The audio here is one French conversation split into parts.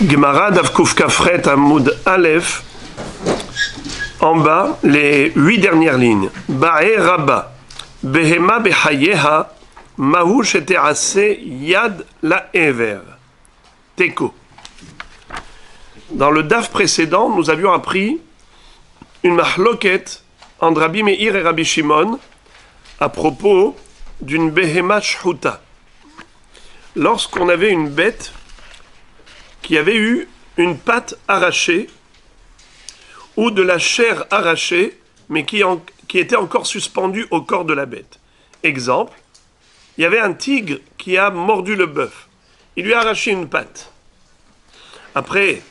Gemara Davkuf Kafret Amoud Aleph, en bas, les 8 dernières lignes. Ba'e Rabba, Behema Behayeha, Mahu Shetease Yad La Ever. Teko. Dans le DAF précédent, nous avions appris une mahloket entre Rabbi Meir et Rabbi Shimon à propos d'une Behema Shhuta. Lorsqu'on avait une bête qui avait eu une patte arrachée ou de la chair arrachée, mais qui était encore suspendue au corps de la bête. Exemple, il y avait un tigre qui a mordu le bœuf. Il lui a arraché une patte. Après,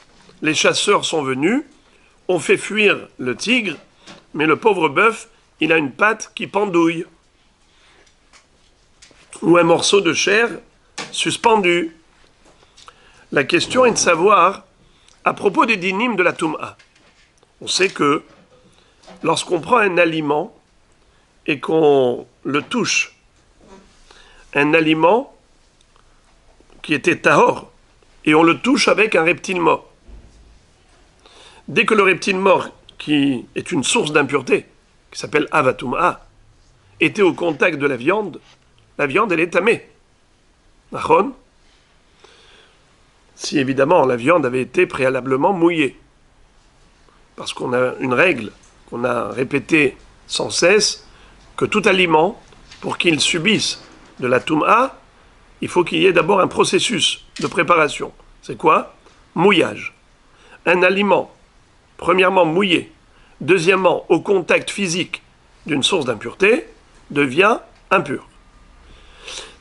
les chasseurs sont venus, ont fait fuir le tigre, mais le pauvre bœuf, il a une patte qui pendouille. Ou un morceau de chair suspendu. La question est de savoir, à propos des dynimes de la Toum'a, on sait que lorsqu'on prend un aliment et qu'on le touche, un aliment qui était tahor, et on le touche avec un reptile mort. Dès que le reptile mort, qui est une source d'impureté, qui s'appelle Avatoum'a, était au contact de la viande elle est tamée. Nachon? Si évidemment la viande avait été préalablement mouillée. Parce qu'on a une règle qu'on a répétée sans cesse, que tout aliment, pour qu'il subisse de la toum'a, il faut qu'il y ait d'abord un processus de préparation. C'est quoi? Mouillage. Un aliment, premièrement mouillé, deuxièmement au contact physique d'une source d'impureté, devient impur.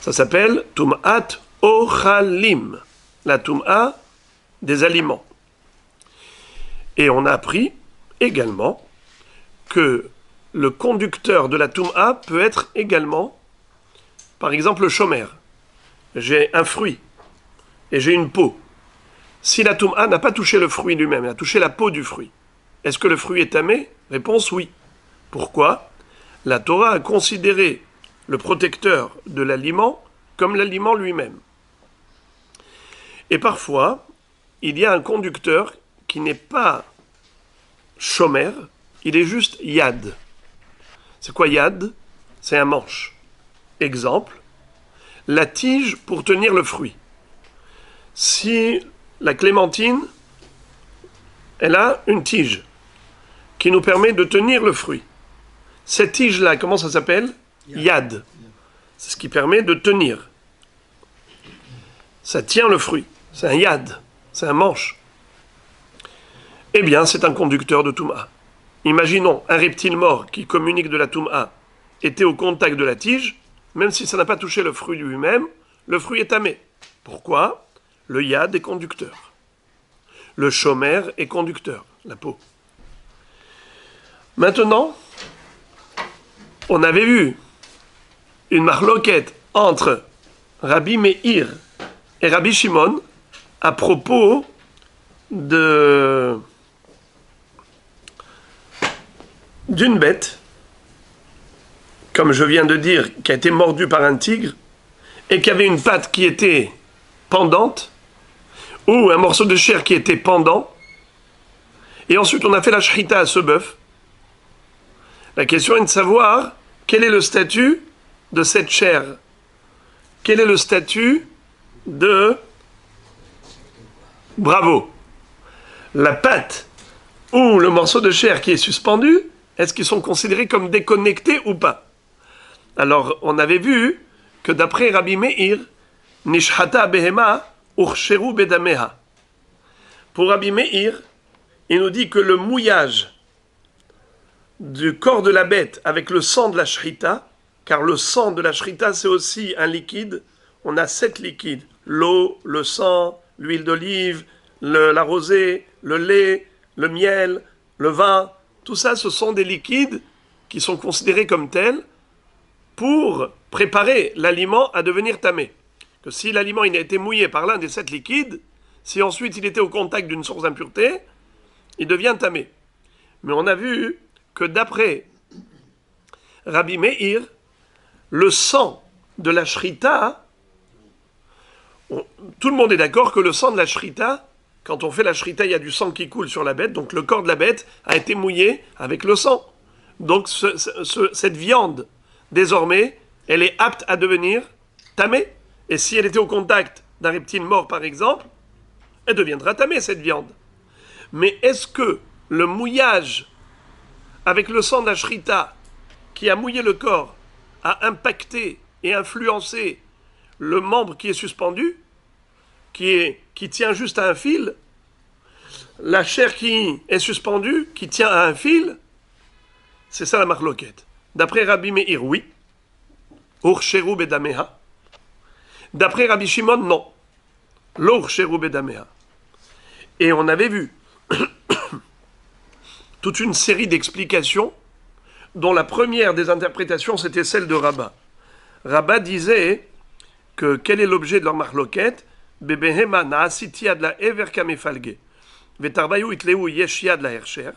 Ça s'appelle Toum'at Ochalim, la Toum'a des aliments. Et on a appris également que le conducteur de la Toum'a peut être également, par exemple, le shomer. J'ai un fruit et j'ai une peau. Si la Toum'a n'a pas touché le fruit lui-même, elle a touché la peau du fruit, est-ce que le fruit est tamé? Réponse oui. Pourquoi? La Torah a considéré le protecteur de l'aliment comme l'aliment lui-même. Et parfois, il y a un conducteur qui n'est pas shomer, il est juste yad. C'est quoi yad? C'est un manche. Exemple, la tige pour tenir le fruit. Si la clémentine, elle a une tige qui nous permet de tenir le fruit. Cette tige-là, comment ça s'appelle? Yad. C'est ce qui permet de tenir. Ça tient le fruit. C'est un yad. C'est un manche. Eh bien, c'est un conducteur de Toum'a. Imaginons un reptile mort qui communique de la Toum'a était au contact de la tige, même si ça n'a pas touché le fruit lui-même, le fruit est tamé. Pourquoi? Le yad est conducteur. Le shomer est conducteur, la peau. Maintenant, on avait vu une marloquette entre Rabbi Meir et Rabbi Shimon à propos d'une bête, comme je viens de dire, qui a été mordue par un tigre et qui avait une patte qui était pendante ou un morceau de chair qui était pendant, et ensuite on a fait la shrita à ce bœuf. La question est de savoir quel est le statut de cette chair. Quel est le statut de... Bravo. La patte ou le morceau de chair qui est suspendu, est-ce qu'ils sont considérés comme déconnectés ou pas? Alors, on avait vu que d'après Rabbi Meir, Nishhata behema urcheru bedameha. Pour Rabbi Meir, il nous dit que le mouillage du corps de la bête avec le sang de la shrita, car le sang de la shrita c'est aussi un liquide, on a 7 liquides, l'eau, le sang, l'huile d'olive, la rosée, le lait, le miel, le vin, tout ça ce sont des liquides qui sont considérés comme tels pour préparer l'aliment à devenir tamé. Que si l'aliment il a été mouillé par l'un des 7 liquides, si ensuite il était au contact d'une source d'impureté, il devient tamé. Mais on a vu que d'après Rabbi Meir, le sang de la shrita, tout le monde est d'accord que le sang de la shrita, quand on fait la shrita, il y a du sang qui coule sur la bête, donc le corps de la bête a été mouillé avec le sang. Donc cette viande, désormais, elle est apte à devenir tamée. Et si elle était au contact d'un reptile mort, par exemple, elle deviendra tamée, cette viande. Mais est-ce que le mouillage avec le sang de la shrita qui a mouillé le corps a impacté et influencé le membre qui est suspendu, qui tient juste à un fil, la chair qui est suspendue, qui tient à un fil? C'est ça la marloquette. D'après Rabbi Meir, oui. Urcheru bedameha. D'après Rabbi Shimon, non. L'urcheru bedameha. Et on avait vu toute une série d'explications, dont la première des interprétations, c'était celle de Rabbah. Rabbah disait que quel est l'objet de leur marloquette? Bebehema na'asit yad la ever kamefalge. Vetarbayu itleu yesh yad la hersher.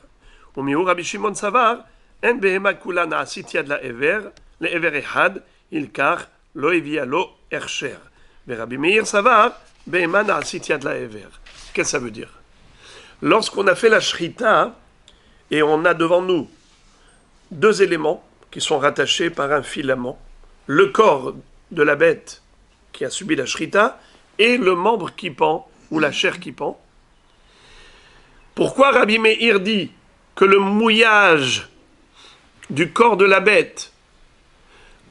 Umiu Rabbi Shimon savar en behema kula na'asit yad la ever ehad ilkar lo evia lo hersher. Ve Rabbi Meir savar behema na'asit yad la ever. Qu'est-ce que ça veut dire? Lorsqu'on a fait la shrita et on a devant nous deux éléments qui sont rattachés par un filament, le corps de la bête qui a subi la shrita et le membre qui pend, ou la chair qui pend. Pourquoi Rabbi Meir dit que le mouillage du corps de la bête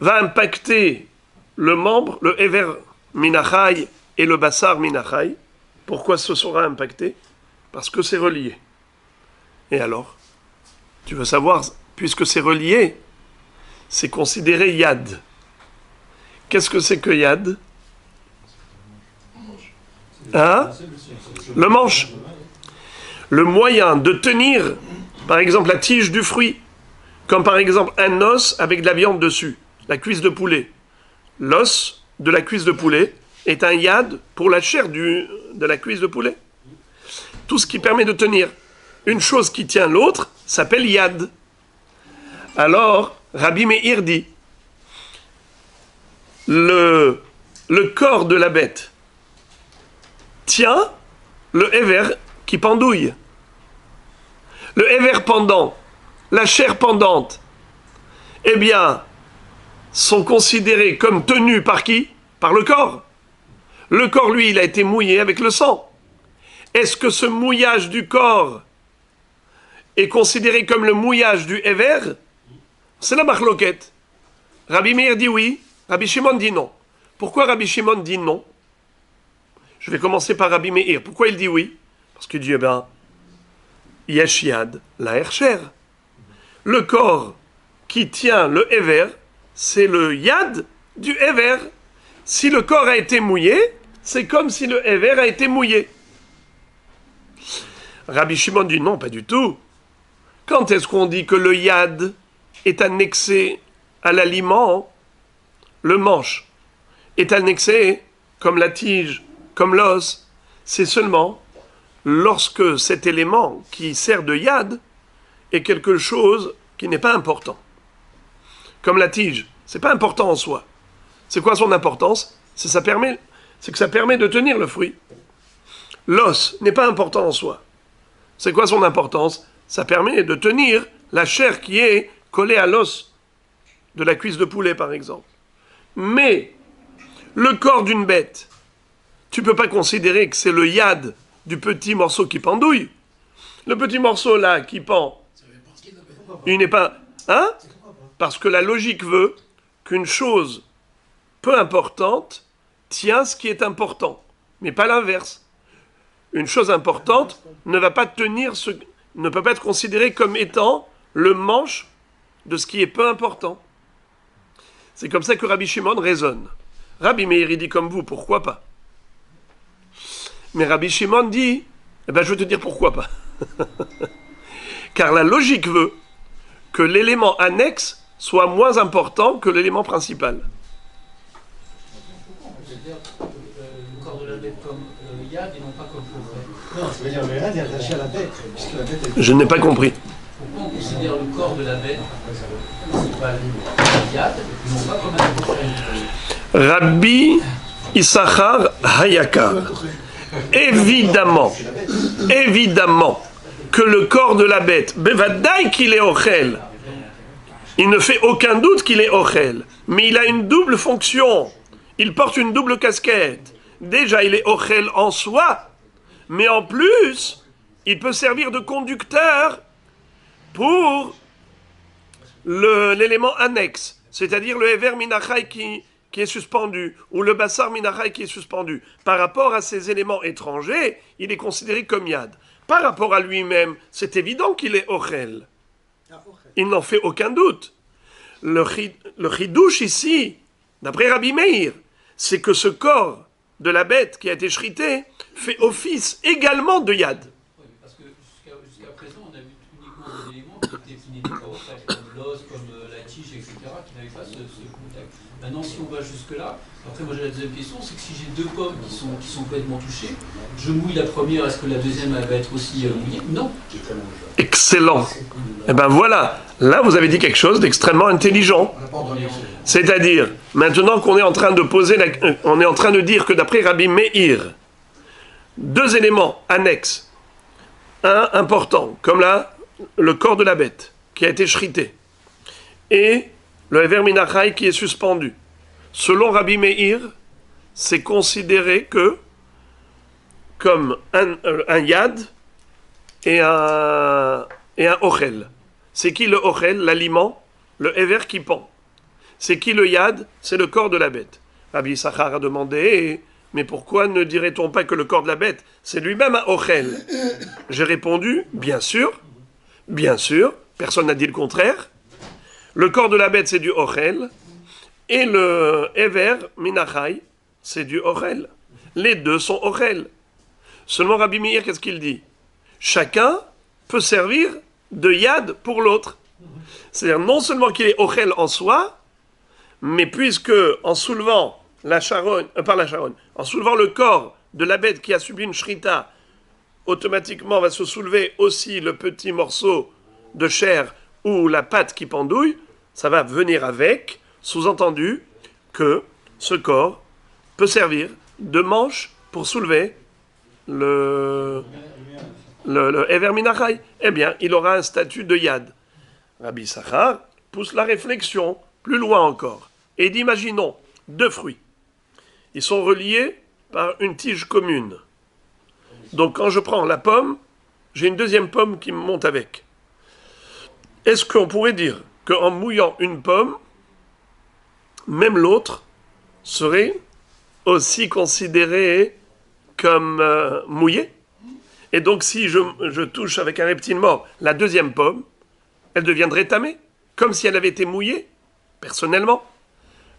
va impacter le membre, le Ever Minachai et le Bassar Minachai? Pourquoi ce sera impacté? Parce que c'est relié. Et alors? Tu veux savoir, puisque c'est relié, c'est considéré Yad. Qu'est-ce que c'est que Yad? Hein? Le manche. Le moyen de tenir, par exemple, la tige du fruit, comme par exemple un os avec de la viande dessus, la cuisse de poulet. L'os de la cuisse de poulet est un yad pour la chair de la cuisse de poulet. Tout ce qui permet de tenir une chose qui tient l'autre s'appelle yad. Alors, Rabbi Meir dit, le corps de la bête tient le éver qui pendouille. Le éver pendant, la chair pendante, eh bien, sont considérés comme tenus par qui? Par le corps. Le corps, lui, il a été mouillé avec le sang. Est-ce que ce mouillage du corps est considéré comme le mouillage du éver? C'est la marloquette. Rabbi Meir dit oui, Rabbi Shimon dit non. Pourquoi Rabbi Shimon dit non? Je vais commencer par Rabbi Meir. Pourquoi il dit oui? Parce qu'il dit, eh bien, yesh yad la hersher. Le corps qui tient le éver, c'est le yad du éver. Si le corps a été mouillé, c'est comme si le éver a été mouillé. Rabbi Shimon dit non, pas du tout. Quand est-ce qu'on dit que le yad est annexé à l'aliment? Le manche est annexé comme la tige, comme l'os. C'est seulement lorsque cet élément qui sert de yad est quelque chose qui n'est pas important. Comme la tige, c'est pas important en soi. C'est quoi son importance? C'est que ça permet de tenir le fruit. L'os n'est pas important en soi. C'est quoi son importance? Ça permet de tenir la chair qui est collée à l'os de la cuisse de poulet, par exemple. Mais le corps d'une bête, tu ne peux pas considérer que c'est le yad du petit morceau qui pendouille. Le petit morceau là qui pend, il n'est pas... Hein? Parce que la logique veut qu'une chose peu importante tient ce qui est important, mais pas l'inverse. Une chose importante ne va pas tenir ne peut pas être considérée comme étant le manche de ce qui est peu important. C'est comme ça que Rabbi Shimon raisonne. Rabbi Meir il dit comme vous, pourquoi pas? Mais Rabbi Shimon dit, eh ben je vais te dire pourquoi pas. Car la logique veut que l'élément annexe soit moins important que l'élément principal. Le corps de la bête comme yad et non pas comme faux. Non, ça veut dire le yad est attaché à la bête, puisque la bête est... Je n'ai pas compris. Pourquoi on considère le corps de la bête principal yad et non pas comme un faux? Rabbi Issachar Hayakar évidemment que le corps de la bête, bevadaï qu'il est ochel, il ne fait aucun doute qu'il est ochel, mais il a une double fonction, il porte une double casquette. Déjà, il est ochel en soi, mais en plus, il peut servir de conducteur pour l'élément annexe, c'est-à-dire le Hever Minachai qui est suspendu, ou le Bassar Minachai qui est suspendu. Par rapport à ces éléments étrangers, il est considéré comme Yad. Par rapport à lui-même, c'est évident qu'il est Ochel. Il n'en fait aucun doute. Le Chidouche ici, d'après Rabbi Meir, c'est que ce corps de la bête qui a été shrité fait office également de Yad. Oui, parce que jusqu'à présent, on a vu uniquement des éléments qui n'étaient pas Ochel, comme l'os, comme la tige, etc., qui n'avaient pas ce contact. Maintenant, si on va jusque-là, après moi j'ai la deuxième question, c'est que si j'ai deux pommes qui sont complètement touchées, je mouille la première, est-ce que la deuxième elle va être aussi mouillée? Non. Excellent. Et ben voilà, là vous avez dit quelque chose d'extrêmement intelligent. C'est-à-dire, maintenant qu'on est en train de on est en train de dire que d'après Rabbi Meir, deux éléments annexes, un important, comme là, le corps de la bête qui a été shrité, et le Hever Minachai qui est suspendu. Selon Rabbi Meir, c'est considéré comme un Yad et un Ochel. C'est qui le Ochel, l'aliment? Le Hever qui pend. C'est qui le Yad? C'est le corps de la bête. Rabbi Issachar a demandé, mais pourquoi ne dirait-on pas que le corps de la bête, c'est lui-même un Ochel? J'ai répondu, bien sûr, personne n'a dit le contraire. Le corps de la bête, c'est du Ochel, et le Hever Minachai, c'est du Ochel. Les deux sont Ochel. Seulement Rabbi Meir, qu'est-ce qu'il dit? Chacun peut servir de Yad pour l'autre. C'est-à-dire non seulement qu'il est Ochel en soi, mais puisque en soulevant en soulevant le corps de la bête qui a subi une shrita, automatiquement va se soulever aussi le petit morceau de chair ou la patte qui pendouille, ça va venir avec, sous-entendu que ce corps peut servir de manche pour soulever le Hever Minachai. Eh bien, il aura un statut de Yad. Rabbi Issachar pousse la réflexion plus loin encore et dit, imaginons deux fruits. Ils sont reliés par une tige commune. Donc quand je prends la pomme, j'ai une deuxième pomme qui me monte avec. Est-ce qu'on pourrait dire qu'en mouillant une pomme, même l'autre serait aussi considéré comme mouillé? Et donc si je touche avec un reptile mort la deuxième pomme, elle deviendrait tamée, comme si elle avait été mouillée? Personnellement,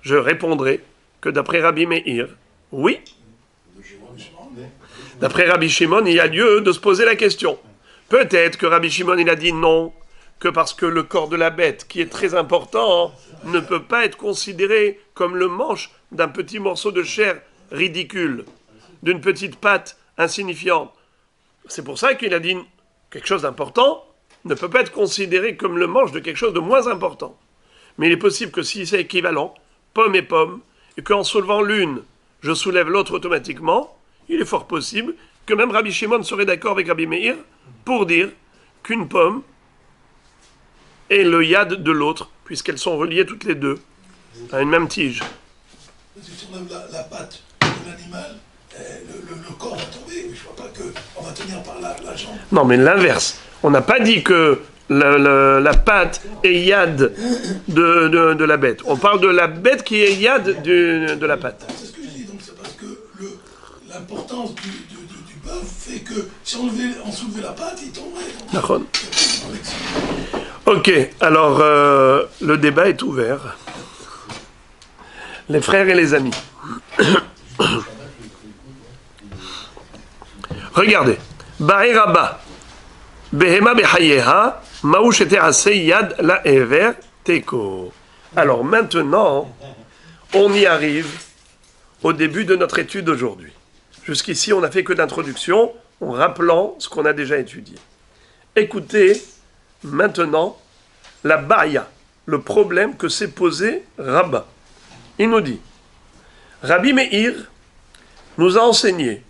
je répondrai que d'après Rabbi Meir, oui. D'après Rabbi Shimon, il y a lieu de se poser la question. Peut-être que Rabbi Shimon, il a dit non, que parce que le corps de la bête, qui est très important, ne peut pas être considéré comme le manche d'un petit morceau de chair ridicule, d'une petite patte insignifiante. C'est pour ça qu'il a dit quelque chose d'important ne peut pas être considéré comme le manche de quelque chose de moins important. Mais il est possible que si c'est équivalent, pomme et pomme, et qu'en soulevant l'une, je soulève l'autre automatiquement, il est fort possible que même Rabbi Shimon serait d'accord avec Rabbi Meir pour dire qu'une pomme est le yad de l'autre, puisqu'elles sont reliées toutes les deux à une même tige. Si on enlève la patte de l'animal, le corps va tomber. Je ne vois pas qu'on va tenir par la jambe. Non, mais l'inverse. On n'a pas dit que la patte est yad de la bête. On parle de la bête qui est yad de la patte. C'est ce que je dis. Donc c'est parce que l'importance du bœuf fait que si on soulevait la patte, il tomberait. D'accord. Ok, alors le débat est ouvert. Les frères et les amis. Regardez. Bahé Rabba. Behema behayeha. Maouchete ase yad la ever teko. Alors maintenant, on y arrive au début de notre étude aujourd'hui. Jusqu'ici, on n'a fait que d'introduction, en rappelant ce qu'on a déjà étudié. Écoutez maintenant la baya, le problème que s'est posé Rabba. Il nous dit, Rabbi Meir nous a enseigné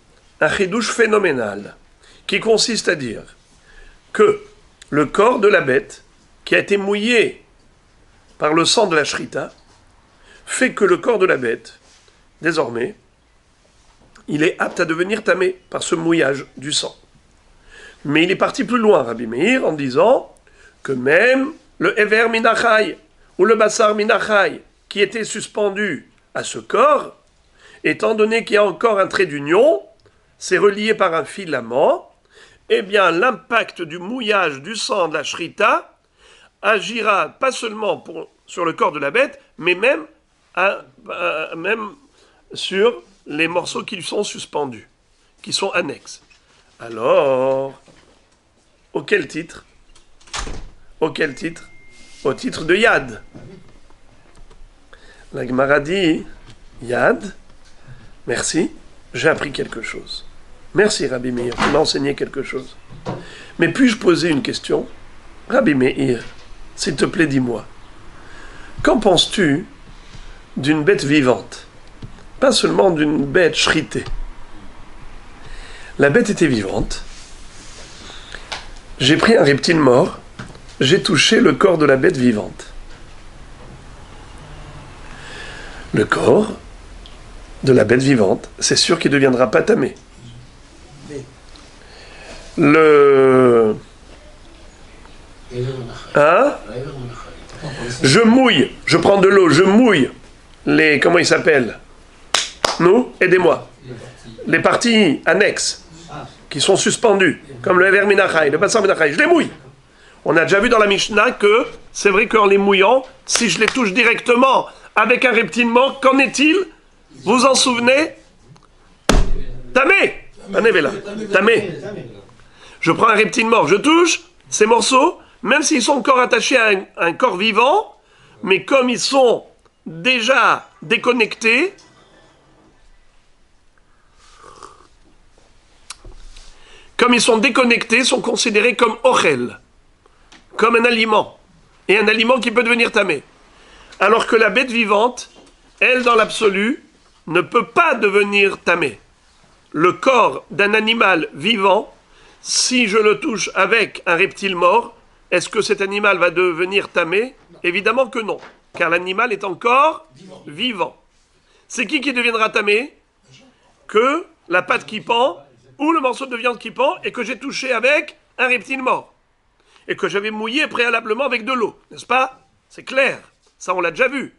un chidouche phénoménal qui consiste à dire que le corps de la bête qui a été mouillé par le sang de la shrita fait que le corps de la bête, désormais, il est apte à devenir tamé par ce mouillage du sang. Mais il est parti plus loin, Rabbi Meir, en disant que même le Ever Minachai ou le Bassar Minachai qui était suspendu à ce corps, étant donné qu'il y a encore un trait d'union, c'est relié par un filament, eh bien l'impact du mouillage du sang de la shrita agira pas seulement sur le corps de la bête, mais même sur les morceaux qui sont suspendus, qui sont annexes. Alors, auquel titre? Auquel titre? Au titre de Yad. La Gemara dit, Yad, merci, j'ai appris quelque chose. Merci Rabbi Meir, tu m'as enseigné quelque chose. Mais puis-je poser une question? Rabbi Meir, s'il te plaît, dis-moi, qu'en penses-tu d'une bête vivante? Pas seulement d'une bête shritée. La bête était vivante. J'ai pris un reptile mort, j'ai touché le corps de la bête vivante. Le corps de la bête vivante, c'est sûr qu'il ne deviendra pas tamé. Je mouille, je prends de l'eau, je mouille les... Comment ils s'appellent? Nous, aidez-moi. Les parties annexes qui sont suspendues, comme le Ever Minachai, le Bassar Minachai, je les mouille. On a déjà vu dans la Mishnah que c'est vrai qu'en les mouillant, si je les touche directement avec un reptile mort, qu'en est-il? Vous en souvenez? Tamé! Tamé. Je prends un reptile mort, je touche ces morceaux, même s'ils sont encore attachés à un corps vivant, mais comme ils sont déjà déconnectés, sont considérés comme ochel, comme un aliment, et un aliment qui peut devenir tamé. Alors que la bête vivante, elle, dans l'absolu, ne peut pas devenir tamé. Le corps d'un animal vivant, si je le touche avec un reptile mort, est-ce que cet animal va devenir tamé? Évidemment que non, car l'animal est encore vivant. C'est qui deviendra tamé? Que la patte qui pend, ou le morceau de viande qui pend, et que j'ai touché avec un reptile mort. Et que j'avais mouillé préalablement avec de l'eau. N'est-ce pas? C'est clair. Ça, on l'a déjà vu.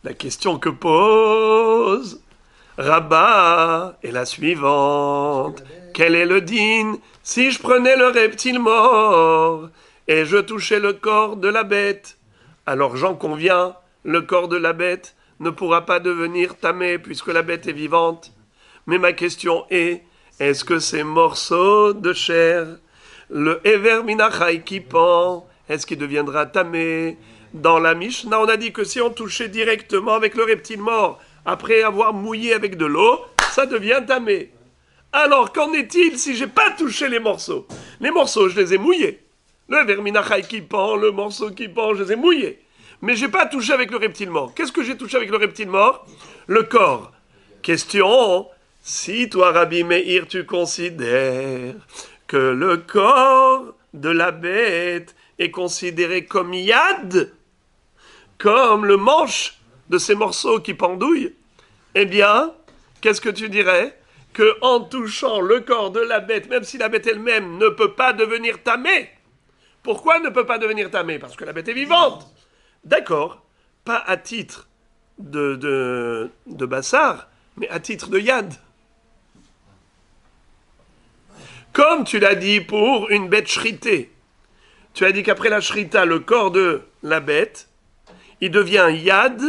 La question que pose Rabat est la suivante. Quel est le din si je prenais le reptile mort et je touchais le corps de la bête? Alors j'en conviens, le corps de la bête ne pourra pas devenir tamé puisque la bête est vivante. Mais ma question est-ce que ces morceaux de chair, le Ever Minachai qui pend, est-ce qu'il deviendra tamé? Dans la Mishnah, on a dit que si on touchait directement avec le reptile mort, après avoir mouillé avec de l'eau, ça devient tamé. Alors, qu'en est-il si j'ai pas touché les morceaux? Les morceaux, je les ai mouillés. Le Ever Minachai qui pend, le morceau qui pend, je les ai mouillés. Mais j'ai pas touché avec le reptile mort. Qu'est-ce que j'ai touché avec le reptile mort? Le corps. Question, si toi, Rabbi Meir, tu considères que le corps de la bête est considéré comme yad, comme le manche de ces morceaux qui pendouillent, eh bien, qu'est-ce que tu dirais? Que en touchant le corps de la bête, même si la bête elle-même ne peut pas devenir tamée. Pourquoi ne peut pas devenir tamée? Parce que la bête est vivante. D'accord, pas à titre de bassar, mais à titre de yad. Comme tu l'as dit pour une bête shritée. Tu as dit qu'après la shrita, le corps de la bête, il devient yad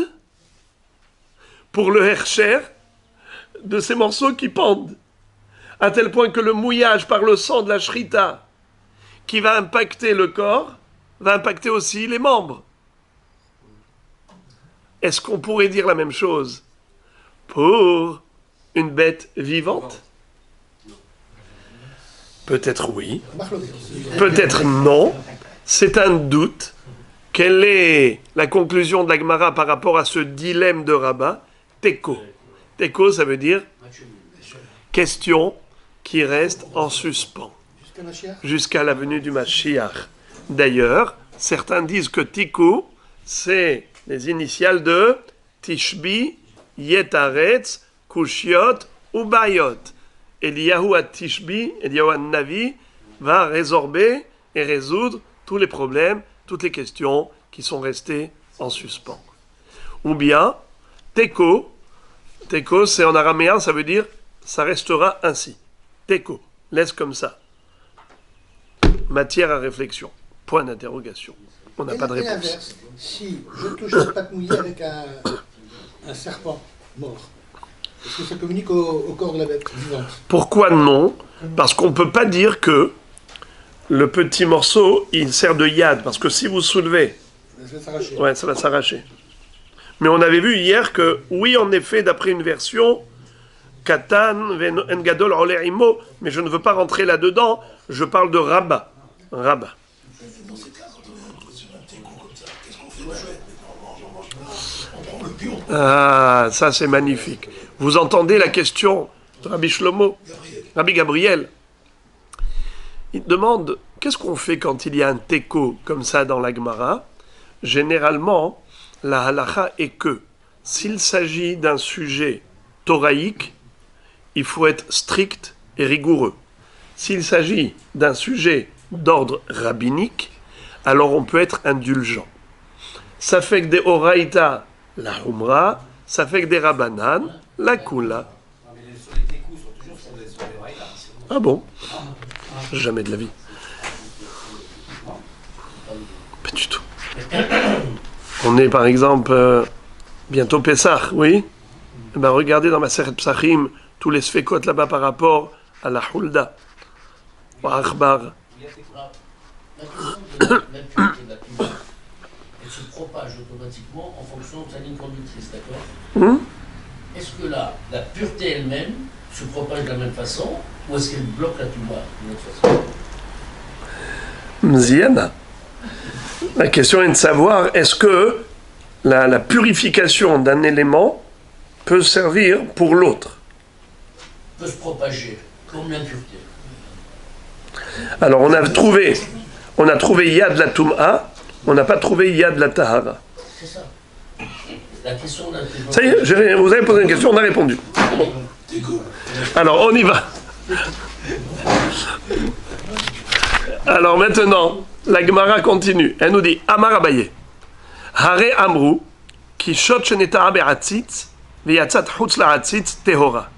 pour le hercher de ces morceaux qui pendent. À tel point que le mouillage par le sang de la shrita qui va impacter le corps, va impacter aussi les membres. Est-ce qu'on pourrait dire la même chose pour une bête vivante? Peut-être oui, peut-être non. C'est un doute. Quelle est la conclusion de la Gemara par rapport à ce dilemme de Rabat? Teko. Teko, ça veut dire question qui reste en suspens Jusqu'à Mashiach. jusqu'à la venue du Mashiach. D'ailleurs, certains disent que Tiku, c'est les initiales de Tishbi, Yetaretz, Kushiot ou Bayot. Eliyahu Tishbi, Eliyahu Navi, va résorber et résoudre tous les problèmes, toutes les questions qui sont restées en suspens. Ou bien, Teko, Teko c'est en araméen, ça veut dire ça restera ainsi. Teko, laisse comme ça. Matière à réflexion. Point d'interrogation. On n'a pas de Et réponse. l'inverse, si je touche la pâte mouillée avec un serpent mort, est-ce que ça communique au corps de la bête vivante? Pourquoi non? Parce qu'on ne peut pas dire que le petit morceau, il sert de yad. Parce que si vous soulevez, Ça va s'arracher. ouais, ça va s'arracher. Mais on avait vu hier que, oui, en effet, d'après une version, Katan, En Gadol, Oler Imo, mais je ne veux pas rentrer là-dedans, je parle de Rabat. Rabat. Dans ces cas, quand on est sur un petit coup comme ça, qu'est-ce qu'on fait de la bête? On prend le pion, Ah, ça c'est magnifique. Vous entendez la question de Rabbi Shlomo, Rabbi Gabriel. Il demande, qu'est-ce qu'on fait quand il y a un teko comme ça dans la Gemara? Généralement, la halacha est que, s'il s'agit d'un sujet thoraïque, il faut être strict et rigoureux. S'il s'agit d'un sujet d'ordre rabbinique, alors on peut être indulgent. Ça fait que des oraïta, la humra, ça fait que des rabanan, la kula. Ah bon? Jamais de la vie. Pas du tout. On est par exemple bientôt Pessah, oui? Eh ben, regardez dans ma Seret Psachim tous les sfekot là-bas par rapport à la hulda, au akhbar. La question de la pureté de la tumeur, elle se propage automatiquement en fonction de sa ligne conductrice, d'accord? Est-ce que la pureté elle-même se propage de la même façon ou est-ce qu'elle bloque la tumeur d'une autre façon? Mziana. La question est de savoir est-ce que la purification d'un élément peut servir pour l'autre. Peut se propager. Combien de pureté? Alors on a trouvé Yad la Tum'a, on n'a pas trouvé Yad la Tahara. C'est ça. La question n'a été... Ça y est, vous avez posé une question, on a répondu. Bon. Alors on y va. Alors maintenant, la Gemara continue. Elle nous dit Amar Abaye. Hare Amru, ki shot sheneta'a be'atzitz, ve'yatzat chutz la'atzitz tehora.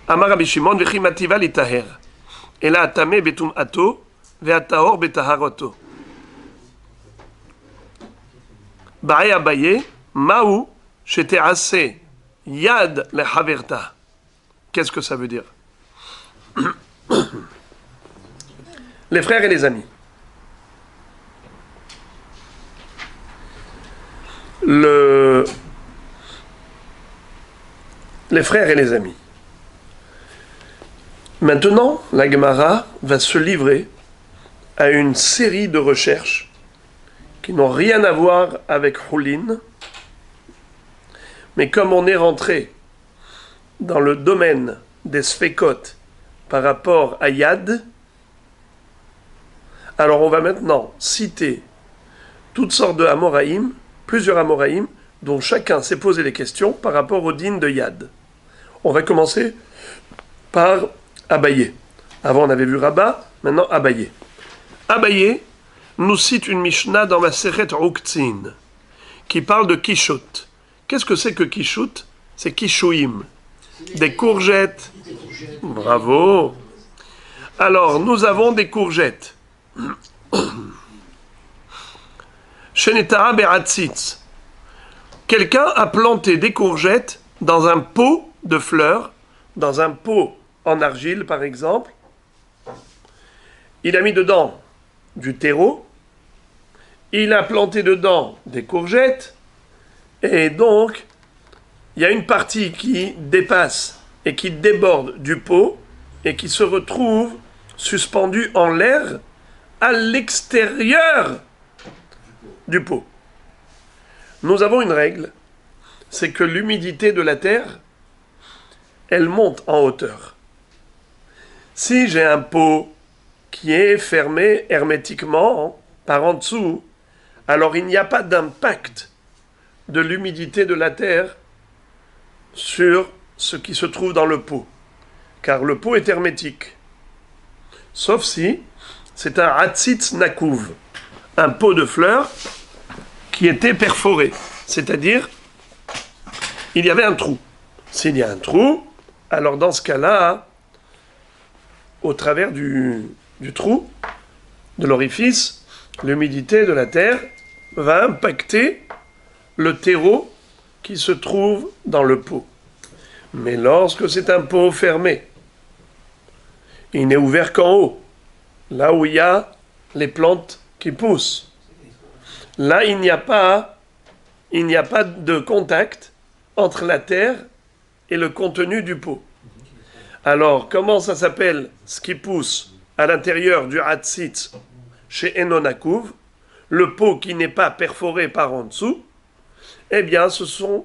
Amar Rabbi Shimon, v'chi mativa litaher. Ela atame betum'ato, ve'atahor betaharoto. Ba'e Abaye, ma'u shete'ase yad lehaverta. Qu'est-ce que ça veut dire? Les frères et les amis. Les frères et les amis. Maintenant, la Gemara va se livrer à une série de recherches qui n'ont rien à voir avec Houlin, mais comme on est rentré dans le domaine des sfekot par rapport à Yad, alors on va maintenant citer toutes sortes de Amoraïm, plusieurs Amoraïm, dont chacun s'est posé les questions par rapport au din de Yad. On va commencer par Abaye. Avant on avait vu Rabat, maintenant Abaye. Abaye nous cite une Mishnah dans la Masechet Uktzin qui parle de Kishut. Qu'est-ce que c'est que Kishut? C'est Kishuim. Des courgettes. Bravo. Alors, nous avons des courgettes. Shenetara be'atzitz. Quelqu'un a planté des courgettes dans un pot de fleurs, dans un pot en argile par exemple. Il a mis dedans du terreau. Il a planté dedans des courgettes. Et donc, il y a une partie qui dépasse et qui déborde du pot et qui se retrouve suspendue en l'air à l'extérieur du pot. Nous avons une règle, c'est que l'humidité de la terre elle monte en hauteur. Si j'ai un pot qui est fermé hermétiquement par en dessous, alors il n'y a pas d'impact de l'humidité de la terre sur ce qui se trouve dans le pot, car le pot est hermétique. Sauf si c'est un hatzitz nakouv, un pot de fleurs qui était perforé, c'est-à-dire il y avait un trou. S'il y a un trou, alors dans ce cas-là, au travers du trou, de l'orifice, l'humidité de la terre va impacter le terreau qui se trouve dans le pot. Mais lorsque c'est un pot fermé, il n'est ouvert qu'en haut, là où il y a les plantes qui poussent. Là, il n'y a pas de contact entre la terre et le contenu du pot. Alors, comment ça s'appelle ce qui pousse à l'intérieur du hatzitz chez Enonakouv, le pot qui n'est pas perforé par en dessous? Eh bien, ce sont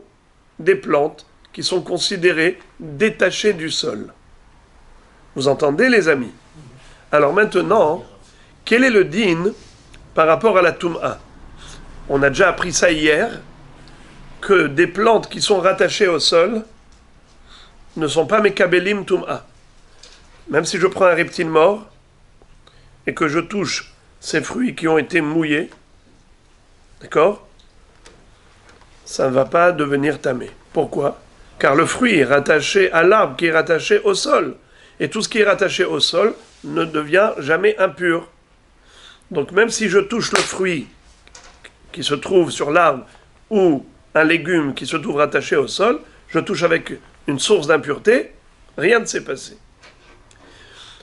des plantes qui sont considérées détachées du sol. Vous entendez, les amis? Alors maintenant, quel est le din par rapport à la Toum'a? On a déjà appris ça hier, que des plantes qui sont rattachées au sol ne sont pas mekabelim Toum'a. Même si je prends un reptile mort et que je touche ces fruits qui ont été mouillés, d'accord? Ça ne va pas devenir tamé. Pourquoi? Car le fruit est rattaché à l'arbre qui est rattaché au sol. Et tout ce qui est rattaché au sol ne devient jamais impur. Donc même si je touche le fruit qui se trouve sur l'arbre ou un légume qui se trouve rattaché au sol, je touche avec une source d'impureté, rien ne s'est passé.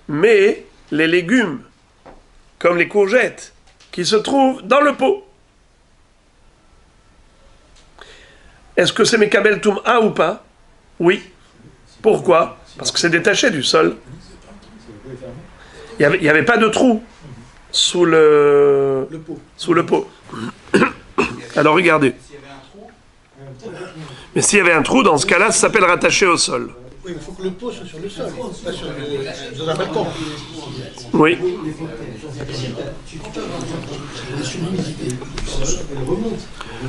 Mais les légumes, comme les courgettes, qui se trouvent dans le pot, est-ce que c'est Mekabel Toum'a ou pas? Oui. Pourquoi? Parce que c'est détaché du sol. Il n'y avait pas de trou sous le pot. Alors regardez. Mais s'il y avait un trou, dans ce cas-là, ça s'appelle rattaché au sol. Oui, mais il faut que le pot soit sur le sol, pas sur un balcon. Oui.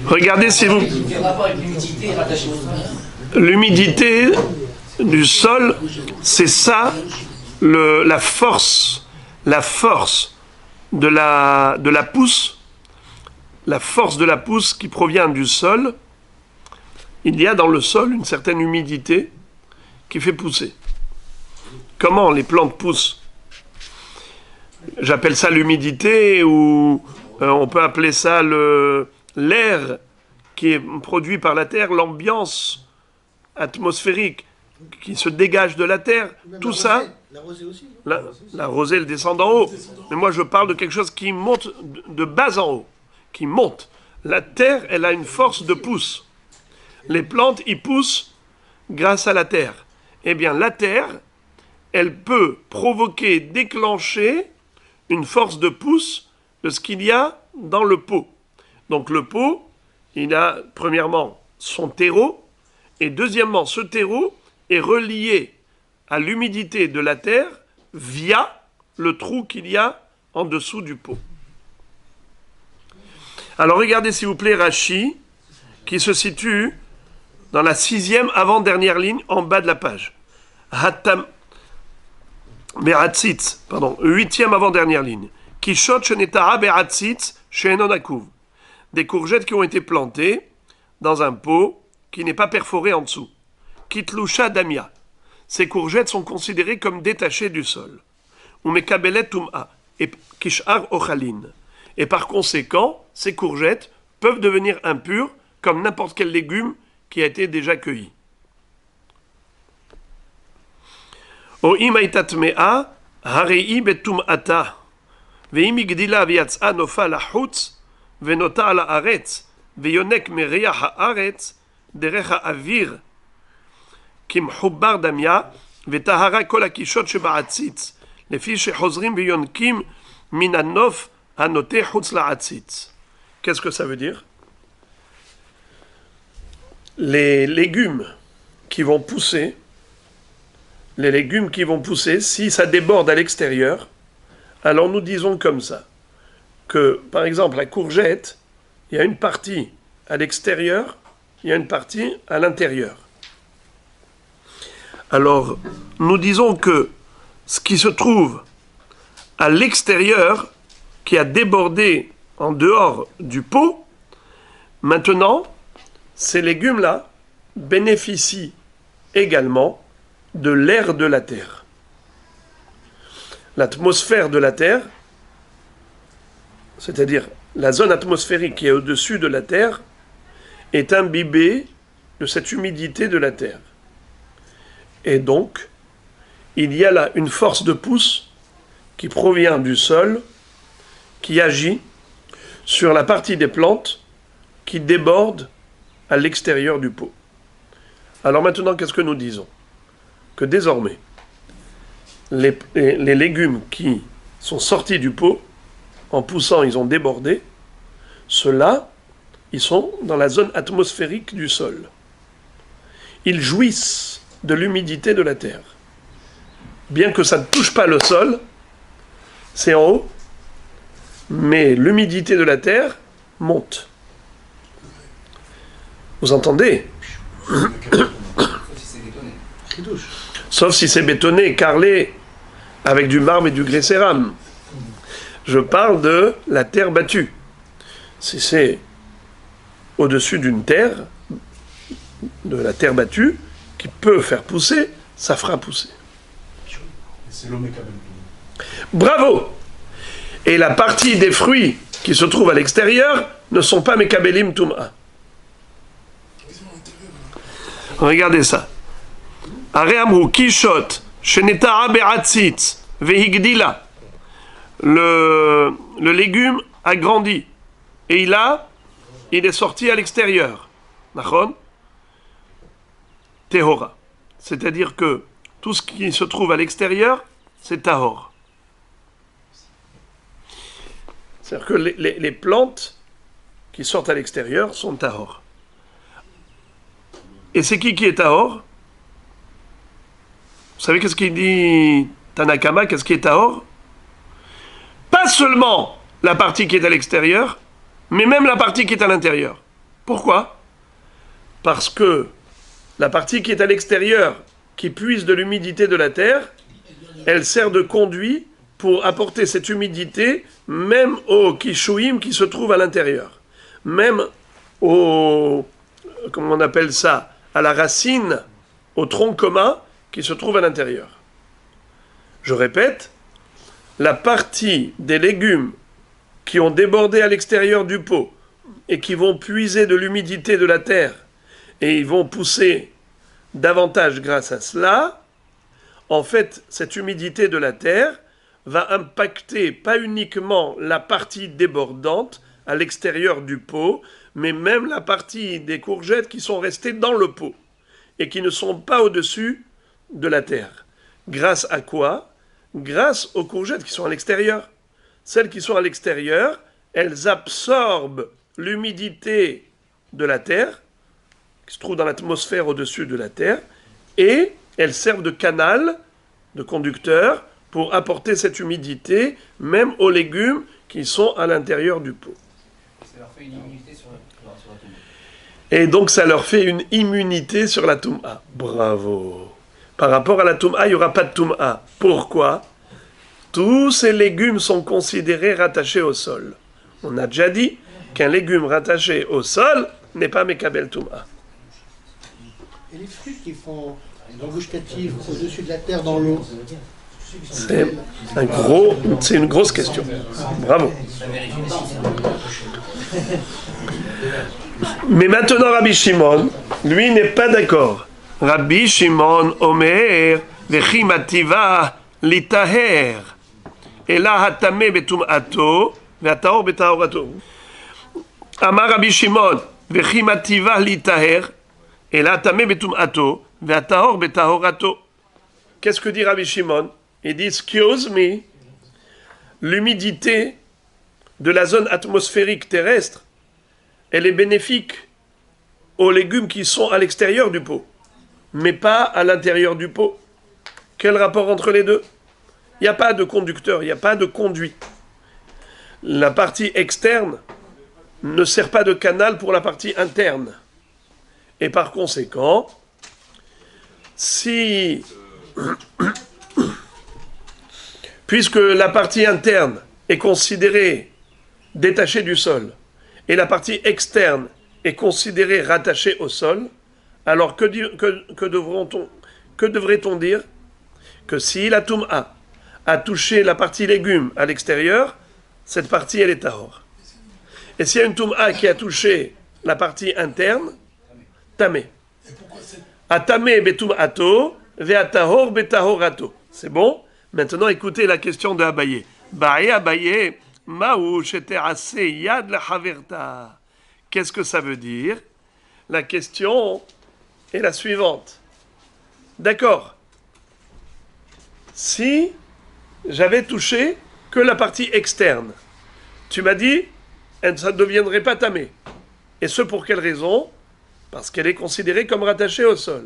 Regardez si vous... Quel rapport avec l'humidité rattachée au sol? L'humidité du sol, c'est ça, la force de la pousse, la force de la pousse qui provient du sol. Il y a dans le sol une certaine humidité qui fait pousser. Comment les plantes poussent? J'appelle ça l'humidité, ou on peut appeler ça l'air qui est produit par la terre, l'ambiance atmosphérique qui se dégage de la terre, tout ça. La rosée aussi, non? La rosée, elle descend d'en haut. Mais moi, je parle de quelque chose qui monte de bas en haut, qui monte. La terre, elle a une force de pousse. Les plantes, y poussent grâce à la terre. Eh bien, la terre, elle peut provoquer, déclencher une force de pousse de ce qu'il y a dans le pot. Donc le pot, il a premièrement son terreau, et deuxièmement, ce terreau est relié à l'humidité de la terre via le trou qu'il y a en dessous du pot. Alors regardez s'il vous plaît Rashi, qui se situe dans la 6e avant-dernière ligne en bas de la page. Hatam Be'atzitz, pardon, 8e avant-dernière ligne. Kishot shenetara be'atzitz she'enonakuv. Des courgettes qui ont été plantées dans un pot qui n'est pas perforé en dessous. Kitlusha damia. Ces courgettes sont considérées comme détachées du sol. Umekabelet tum'a. Et kishar ochalin. Et par conséquent, ces courgettes peuvent devenir impures comme n'importe quel légume qui a été déjà cueilli. O imaitatmea harei betum'ata ve'im igdila v'yatz'a nofa lahutz ve'nota ala haaretz ve'yonek meriach haaretz derech ha'avir kimchubar damya ve'tahara kol hakishot sheba'atzitz lefi shechozrim ve'yonkim min hanof hanote chutz la'atzitz. Qu'est-ce que ça veut dire? Les légumes qui vont pousser les légumes qui vont pousser, si ça déborde à l'extérieur, alors nous disons comme ça, que par exemple la courgette, il y a une partie à l'extérieur, il y a une partie à l'intérieur. Alors, nous disons que ce qui se trouve à l'extérieur, qui a débordé en dehors du pot, maintenant, ces légumes-là bénéficient également de l'air de la terre. L'atmosphère de la terre, c'est-à-dire la zone atmosphérique qui est au-dessus de la terre, est imbibée de cette humidité de la terre. Et donc, il y a là une force de pousse qui provient du sol, qui agit sur la partie des plantes qui déborde à l'extérieur du pot. Alors maintenant, qu'est-ce que nous disons? Que désormais, les légumes qui sont sortis du pot, en poussant, ils ont débordé, ceux-là, ils sont dans la zone atmosphérique du sol. Ils jouissent de l'humidité de la terre. Bien que ça ne touche pas le sol, c'est en haut, mais l'humidité de la terre monte. Vous entendez? Sauf si c'est bétonné, carrelé, avec du marbre et du grès-cérame. Je parle de la terre battue. Si c'est au-dessus d'une terre, de la terre battue, qui peut faire pousser, ça fera pousser. Bravo! Et la partie des fruits qui se trouvent à l'extérieur ne sont pas mekabelim tum'a. Regardez ça. Areamru kishot shenetara be'atzitz vehigdila. Le légume a grandi et il est sorti à l'extérieur. Nachon? Tehora. C'est-à-dire que tout ce qui se trouve à l'extérieur, c'est tahor. C'est-à-dire que les plantes qui sortent à l'extérieur sont tahor. Et c'est qui est tahor? Vous savez qu'est-ce qu'il dit Tanakama? Qu'est-ce qui est tahor? Pas seulement la partie qui est à l'extérieur, mais même la partie qui est à l'intérieur. Pourquoi? Parce que la partie qui est à l'extérieur, qui puise de l'humidité de la terre, elle sert de conduit pour apporter cette humidité même aux kishuim qui se trouvent à l'intérieur. Même au, comment on appelle ça, à la racine, au tronc commun qui se trouve à l'intérieur. Je répète, la partie des légumes qui ont débordé à l'extérieur du pot et qui vont puiser de l'humidité de la terre et ils vont pousser davantage grâce à cela, en fait, cette humidité de la terre va impacter pas uniquement la partie débordante à l'extérieur du pot, mais même la partie des courgettes qui sont restées dans le pot et qui ne sont pas au-dessus de la terre. Grâce à quoi? Grâce aux courgettes qui sont à l'extérieur. Celles qui sont à l'extérieur, elles absorbent l'humidité de la terre, qui se trouve dans l'atmosphère au-dessus de la terre, et elles servent de canal, de conducteur, pour apporter cette humidité, même aux légumes qui sont à l'intérieur du pot. Ça leur fait une immunité sur la tombe. Et donc ça leur fait une immunité sur la Toum'a. Bravo. Par rapport à la Toum'a, il n'y aura pas de Toum'a. Pourquoi? Tous ces légumes sont considérés rattachés au sol. On a déjà dit qu'un légume rattaché au sol n'est pas Mekabel Toum'a. Et les fruits qui font dans gustative au-dessus de la terre dans l'eau, C'est une grosse question. Bravo. Mais maintenant, Rabbi Shimon, lui, n'est pas d'accord. Rabbi Shimon Omer, Vechimativa litaher, Ela hatame betum'ato, ve'ataor betahorato. Amar Rabbi Shimon, Vechimativa litaher, Ela hatame betum'ato, ve'ataor betahorato. Qu'est-ce que dit Rabbi Shimon? Il dit, excuse me, l'humidité de la zone atmosphérique terrestre, elle est bénéfique aux légumes qui sont à l'extérieur du pot, mais pas à l'intérieur du pot. Quel rapport entre les deux? Il n'y a pas de conducteur, il n'y a pas de conduit. La partie externe ne sert pas de canal pour la partie interne. Et par conséquent, si, puisque la partie interne est considérée détachée du sol, et la partie externe est considérée rattachée au sol, alors que devrait-on dire? Que si la Toum'a a touché la partie légumes à l'extérieur, cette partie elle est tahor. Et s'il y a une Toum'a qui a touché la partie interne, tamé. Atamé betum'ato, ve'atahor betahorato. C'est bon? Maintenant écoutez la question de Abaye. Abaye, ma'ou shete'ase yad la haverta. Qu'est-ce que ça veut dire? La question est la suivante. D'accord. Si j'avais touché que la partie externe, tu m'as dit, ça ne deviendrait pas tamé. Et ce pour quelle raison? Parce qu'elle est considérée comme rattachée au sol.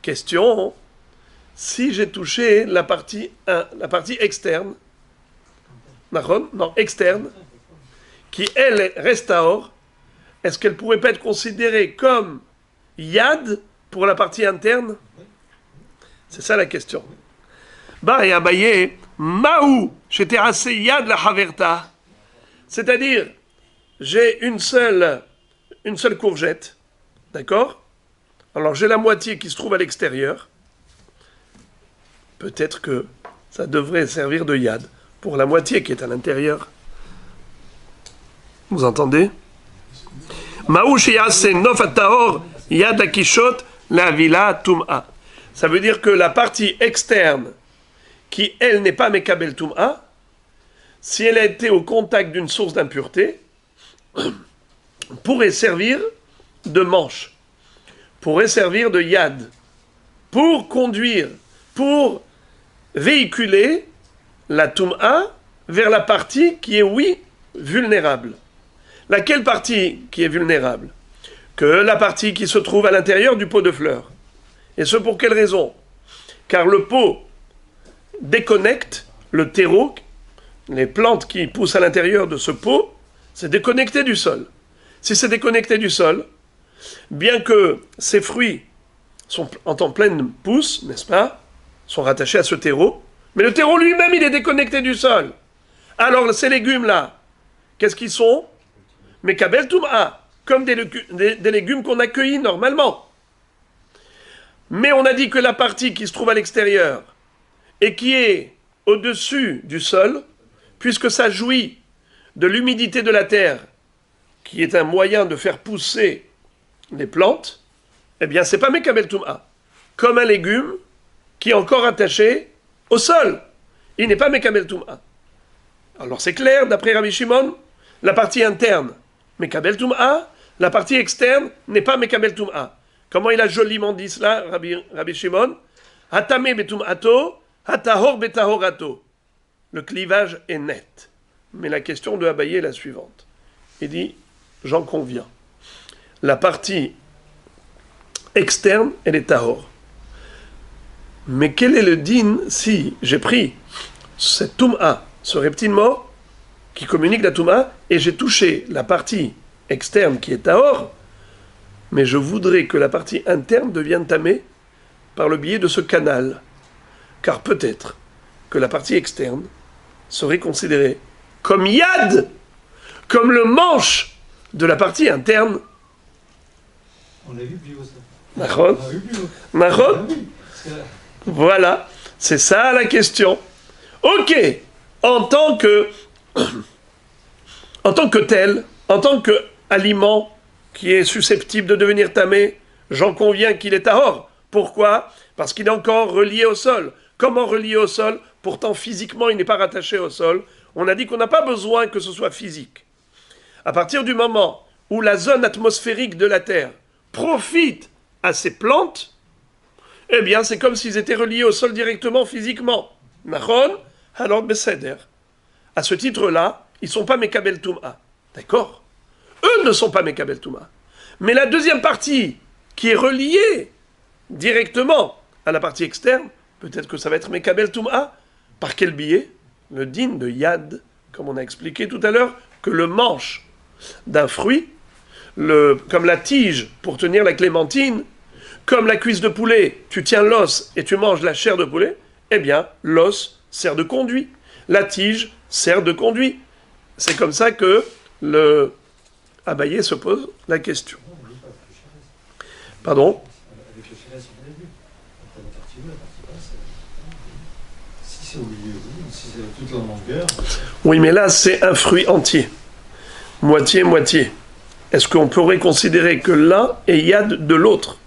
Question, si j'ai touché la partie externe, non, externe, qui elle reste tahor, est-ce qu'elle pourrait pas être considérée comme yad pour la partie interne? C'est ça la question. Et Abaye, Maou, j'étais assez yad la haverta. C'est-à-dire, j'ai une seule courgette, d'accord? Alors j'ai la moitié qui se trouve à l'extérieur. Peut-être que ça devrait servir de yad pour la moitié qui est à l'intérieur. Vous entendez? Maou sheyase nof atahor yad akishot la vila tum'a. Ça veut dire que la partie externe qui, elle, n'est pas Mekabel Toum'a, si elle a été au contact d'une source d'impureté, pourrait servir de manche, pourrait servir de yad, pour conduire, pour véhiculer la Toum'a vers la partie qui est, oui, vulnérable. Laquelle partie qui est vulnérable? Que la partie qui se trouve à l'intérieur du pot de fleurs. Et ce pour quelle raison? Car le pot déconnecte le terreau, les plantes qui poussent à l'intérieur de ce pot, c'est déconnecté du sol. Si c'est déconnecté du sol, bien que ces fruits sont en pleine pousse, n'est-ce pas, sont rattachés à ce terreau, mais le terreau lui-même, il est déconnecté du sol. Alors ces légumes-là, qu'est-ce qu'ils sont? Mekabel Toum'a, comme des légumes qu'on accueillit normalement. Mais on a dit que la partie qui se trouve à l'extérieur et qui est au-dessus du sol, puisque ça jouit de l'humidité de la terre, qui est un moyen de faire pousser les plantes, eh bien, c'est pas Mekabel Toum'a. Comme un légume qui est encore attaché au sol. Il n'est pas Mekabel Toum'a. Alors c'est clair, d'après Rabbi Shimon, la partie interne, Mekabel Toum'a, la partie externe n'est pas Mekabel Toum'a. Comment il a joliment dit cela, Rabbi Shimon? Hatame betum'ato, hatahor betahorato. Le clivage est net. Mais la question de Abaye est la suivante. Il dit, j'en conviens. La partie externe, elle est tahor. Mais quel est le din si j'ai pris cette toum'a, ce reptile mort, qui communique la toum'a, et j'ai touché la partie externe qui est tahor, mais je voudrais que la partie interne devienne tamée par le biais de ce canal. Car peut-être que la partie externe serait considérée comme yad, comme le manche de la partie interne. On l'a vu plus haut, ça. Mahon. On l'a vu plus haut. Mahon. Voilà, c'est ça la question. Ok, en tant que tel, en tant qu'aliment qui est susceptible de devenir tamé, j'en conviens qu'il est tahor. Pourquoi? Parce qu'il est encore relié au sol. Comment relié au sol? Pourtant physiquement il n'est pas rattaché au sol. On a dit qu'on n'a pas besoin que ce soit physique. À partir du moment où la zone atmosphérique de la Terre profite à ces plantes, eh bien c'est comme s'ils étaient reliés au sol directement physiquement. Nachon, alors beseder. À ce titre-là, ils ne sont pas Mekabel Toum'a. D'accord? Eux ne sont pas Mekabel Toum'a. Mais la deuxième partie, qui est reliée directement à la partie externe, peut-être que ça va être Mekabel Toum'a. Par quel biais? Le din de Yad, comme on a expliqué tout à l'heure, que le manche d'un fruit, comme la tige pour tenir la clémentine, comme la cuisse de poulet, tu tiens l'os et tu manges la chair de poulet, eh bien, l'os sert de conduit. La tige sert de conduit. C'est comme ça que le Abaye se pose la question. Pardon? Avec le chalet, on l'a vu. Après la partie bleue, la partie basse. Si c'est au milieu, oui. Si c'est toute la longueur. Oui, mais là, c'est un fruit entier. Moitié-moitié. Est-ce qu'on pourrait considérer que l'un est Yad de l'autre?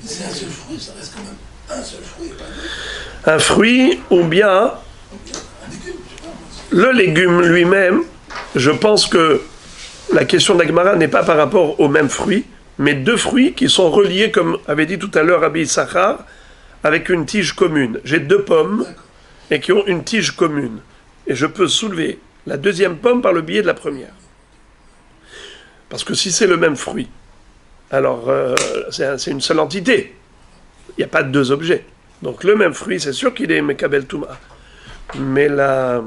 C'est un seul fruit, ça reste quand même un seul fruit. Pas Un fruit ou bien un légume, je sais pas. le légume lui-même. Je pense que la question d'Agmara n'est pas par rapport au même fruit, mais deux fruits qui sont reliés, comme avait dit tout à l'heure Rabbi Issachar, avec une tige commune. J'ai deux pommes et qui ont une tige commune. Et je peux soulever la deuxième pomme par le biais de la première. Parce que si c'est le même fruit, alors c'est une seule entité. Il n'y a pas de deux objets. Donc le même fruit, c'est sûr qu'il est Mekabel Touma. Mais la...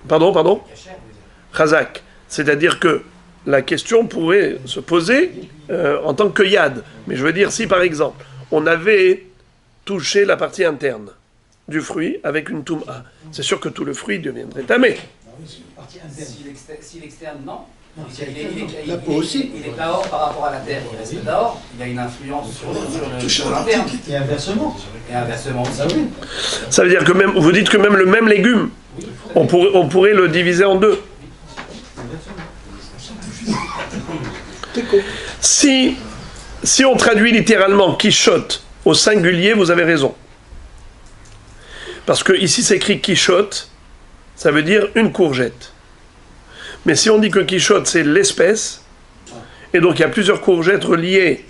Pardon Chazak. C'est-à-dire que la question pourrait se poser en tant que Yad. Mais je veux dire, si par exemple, on avait touché la partie interne du fruit avec une Touma, c'est sûr que tout le fruit deviendrait tamé. Si l'externe, non. La peau aussi. Il est dehors par rapport à la terre. Il reste dehors. Il a une influence sur l'interne. Et inversement. Et inversement aussi. Ah oui. Ça veut dire que même, vous dites que même le même légume, on pourrait le diviser en deux. Si on traduit littéralement Quichotte au singulier, vous avez raison. Parce que ici c'est écrit Quichotte, ça veut dire une courgette. Mais si on dit que Quichotte c'est l'espèce, et donc il y a plusieurs courgettes reliées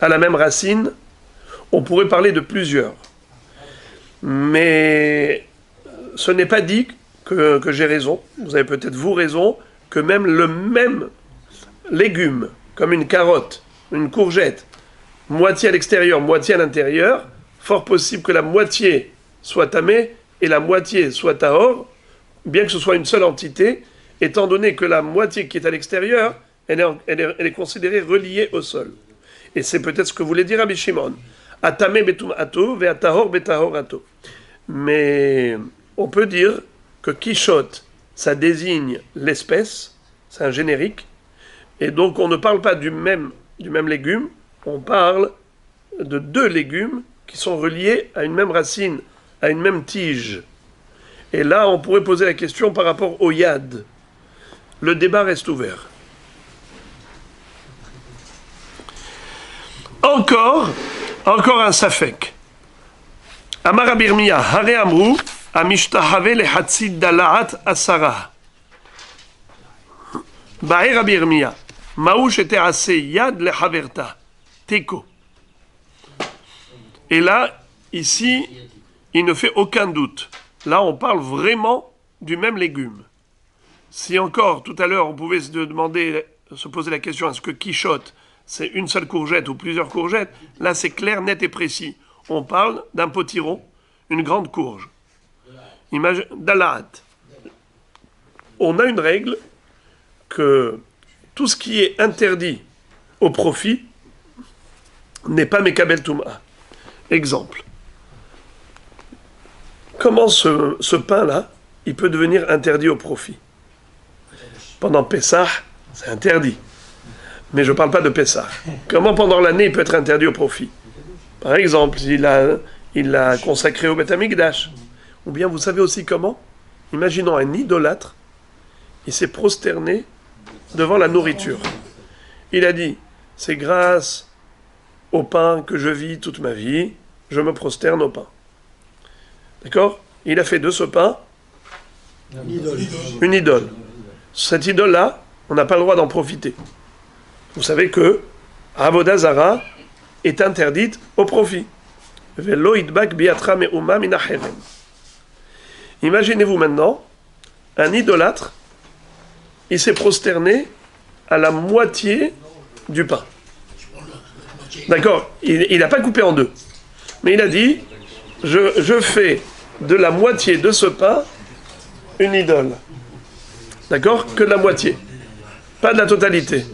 à la même racine, on pourrait parler de plusieurs. Mais ce n'est pas dit que j'ai raison, vous avez peut-être vous raison, que même le même légume, comme une carotte, une courgette, moitié à l'extérieur, moitié à l'intérieur, fort possible que la moitié soit tamée et la moitié soit tahor, bien que ce soit une seule entité, étant donné que la moitié qui est à l'extérieur, elle est considérée reliée au sol. Et c'est peut-être ce que voulait dire Rabbi Shimon. Atame betum ato, ve atahor betahor ato. Mais on peut dire que Quichotte, ça désigne l'espèce, c'est un générique, et donc on ne parle pas du même légume, on parle de deux légumes qui sont reliés à une même racine, à une même tige. Et là, on pourrait poser la question par rapport au yad. Le débat reste ouvert. Encore un safek. Amar Rabbi Yirmiyah, hare amru,amishtahave lehatsid dalaat asara. Bae Rabbi Yirmiyah, maouch était assez yad lehaverta, teko. Et là, ici, il ne fait aucun doute. Là, on parle vraiment du même légume. Si encore, tout à l'heure, on pouvait se poser la question, est-ce que Quichotte, c'est une seule courgette ou plusieurs courgettes? Là, c'est clair, net et précis. On parle d'un potiron, une grande courge. Imagine, dalaat. On a une règle que tout ce qui est interdit au profit n'est pas Mekabel Touma. Exemple. Comment ce pain-là, il peut devenir interdit au profit? Pendant Pessah, c'est interdit. Mais je ne parle pas de Pessah. Comment pendant l'année il peut être interdit au profit? Par exemple, il l'a consacré au Beth Amikdash. Ou bien vous savez aussi comment? Imaginons un idolâtre, il s'est prosterné devant la nourriture. Il a dit, c'est grâce au pain que je vis toute ma vie, je me prosterne au pain. D'accord? Il a fait de ce pain une idole. Cette idole-là, on n'a pas le droit d'en profiter. Vous savez que Avodah Zara est interdite au profit. Imaginez-vous maintenant, un idolâtre, il s'est prosterné à la moitié du pain. D'accord? Il n'a pas coupé en deux. Mais il a dit, je fais de la moitié de ce pain une idole. D'accord? Que de la moitié. Pas de la totalité.